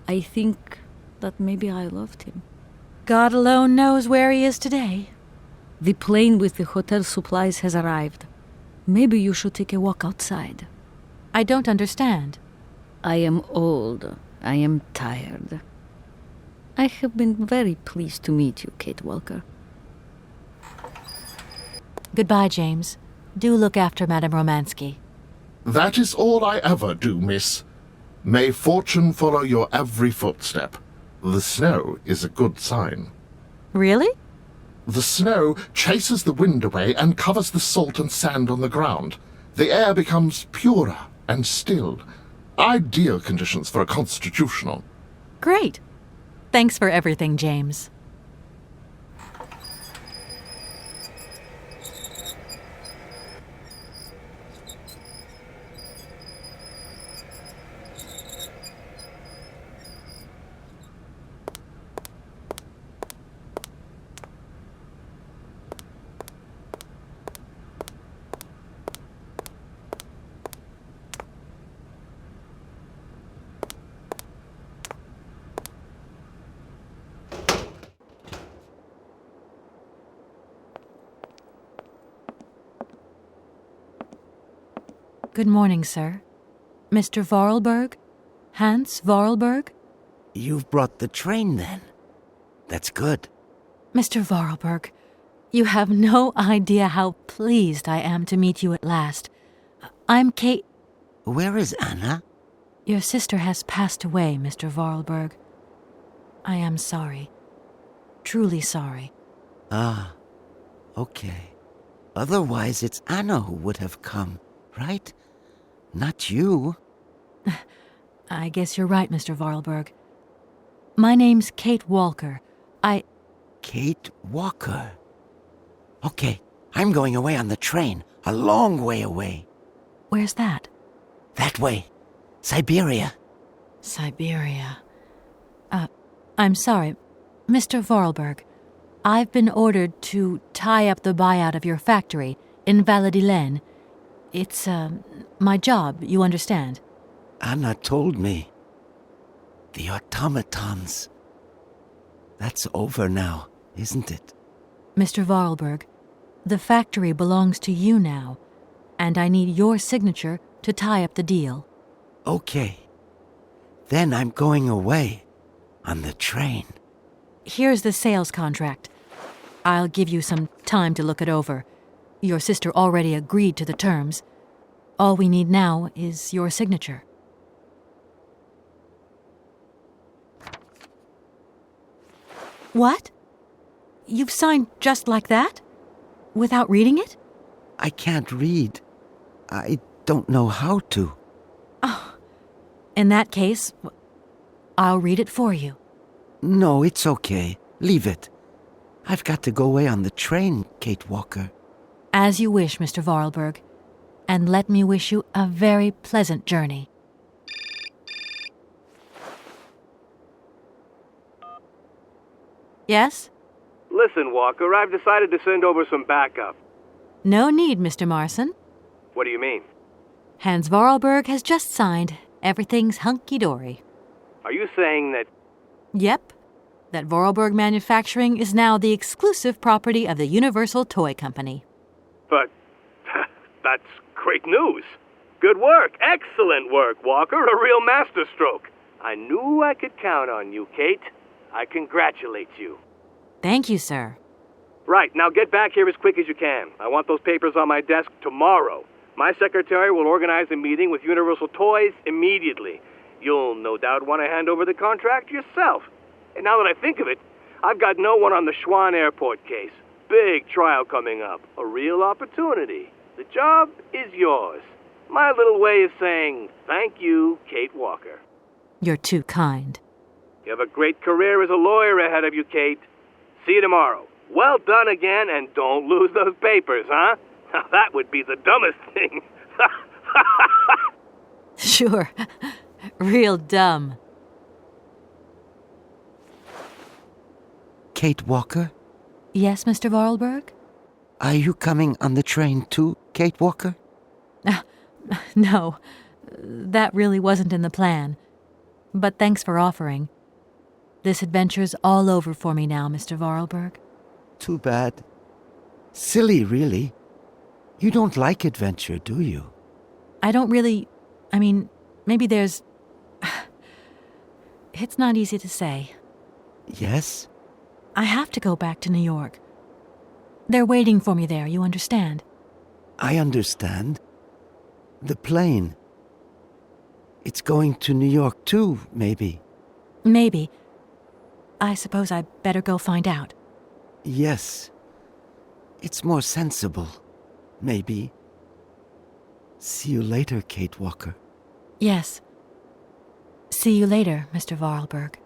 S12: I think that maybe I loved him.
S2: God alone knows where he is today.
S12: The plane with the hotel supplies has arrived. Maybe you should take a walk outside.
S2: I don't understand.
S12: I am old. I am tired. I have been very pleased to meet you, Kate Walker.
S2: Goodbye, James. Do look after Madame Romansky.
S11: That is all I ever do, miss. May fortune follow your every footstep. The snow is a good sign.
S2: Really?
S11: The snow chases the wind away and covers the salt and sand on the ground. The air becomes purer and still. Ideal conditions for a constitutional.
S2: Great. Thanks for everything, James. Good morning, sir. Mr. Vorarlberg? Hans Vorarlberg?
S6: You've brought the train, then. That's good.
S2: Mr. Vorarlberg, you have no idea how pleased I am to meet you at last. I'm Kate...
S6: Where is Anna?
S2: Your sister has passed away, Mr. Vorarlberg. I am sorry. Truly sorry.
S6: Ah, okay. Otherwise, it's Anna who would have come, right? Not you.
S2: I guess you're right, Mr. Vorarlberg. My name's Kate Walker.
S6: Kate Walker. Okay, I'm going away on the train. A long way away.
S2: Where's that?
S6: That way. Syberia.
S2: Syberia. I'm sorry. Mr. Vorarlberg, I've been ordered to tie up the buyout of your factory in Valadilène. It's, my job, you understand.
S6: Anna told me. The automatons. That's over now, isn't it?
S2: Mr. Vorarlberg, the factory belongs to you now, and I need your signature to tie up the deal.
S6: Okay. Then I'm going away on the train.
S2: Here's the sales contract. I'll give you some time to look it over. Your sister already agreed to the terms. All we need now is your signature. What? You've signed just like that? Without reading it?
S6: I can't read. I don't know how to.
S2: Oh, in that case, I'll read it for you.
S6: No, it's okay. Leave it. I've got to go away on the train, Kate Walker.
S2: As you wish, Mr. Vorarlberg. And let me wish you a very pleasant journey. Yes?
S14: Listen, Walker, I've decided to send over some backup.
S2: No need, Mr. Marson.
S14: What do you mean?
S2: Hans Vorarlberg has just signed. Everything's hunky-dory.
S14: Are you saying that...
S2: Yep. That Vorarlberg Manufacturing is now the exclusive property of the Universal Toy Company.
S14: But... that's great news. Good work. Excellent work, Walker. A real masterstroke. I knew I could count on you, Kate. I congratulate you.
S2: Thank you, sir.
S14: Right, now get back here as quick as you can. I want those papers on my desk tomorrow. My secretary will organize a meeting with Universal Toys immediately. You'll no doubt want to hand over the contract yourself. And now that I think of it, I've got no one on the Schwann Airport case. Big trial coming up. A real opportunity. The job is yours. My little way of saying thank you, Kate Walker.
S2: You're too kind.
S14: You have a great career as a lawyer ahead of you, Kate. See you tomorrow. Well done again, and don't lose those papers, huh? Now that would be the dumbest thing.
S2: Sure. Real dumb.
S15: Kate Walker?
S2: Yes, Mr. Voralberg?
S15: Are you coming on the train too, Kate Walker?
S2: No, that really wasn't in the plan. But thanks for offering. This adventure's all over for me now, Mr. Voralberg.
S15: Too bad. Silly, really. You don't like adventure, do you?
S2: I don't really... maybe there's... It's not easy to say.
S15: Yes?
S2: I have to go back to New York. They're waiting for me there, you understand?
S15: I understand. The plane. It's going to New York too, maybe.
S2: Maybe. I suppose I better go find out.
S15: Yes. It's more sensible. Maybe. See you later, Kate Walker.
S2: Yes. See you later, Mr. Voralberg.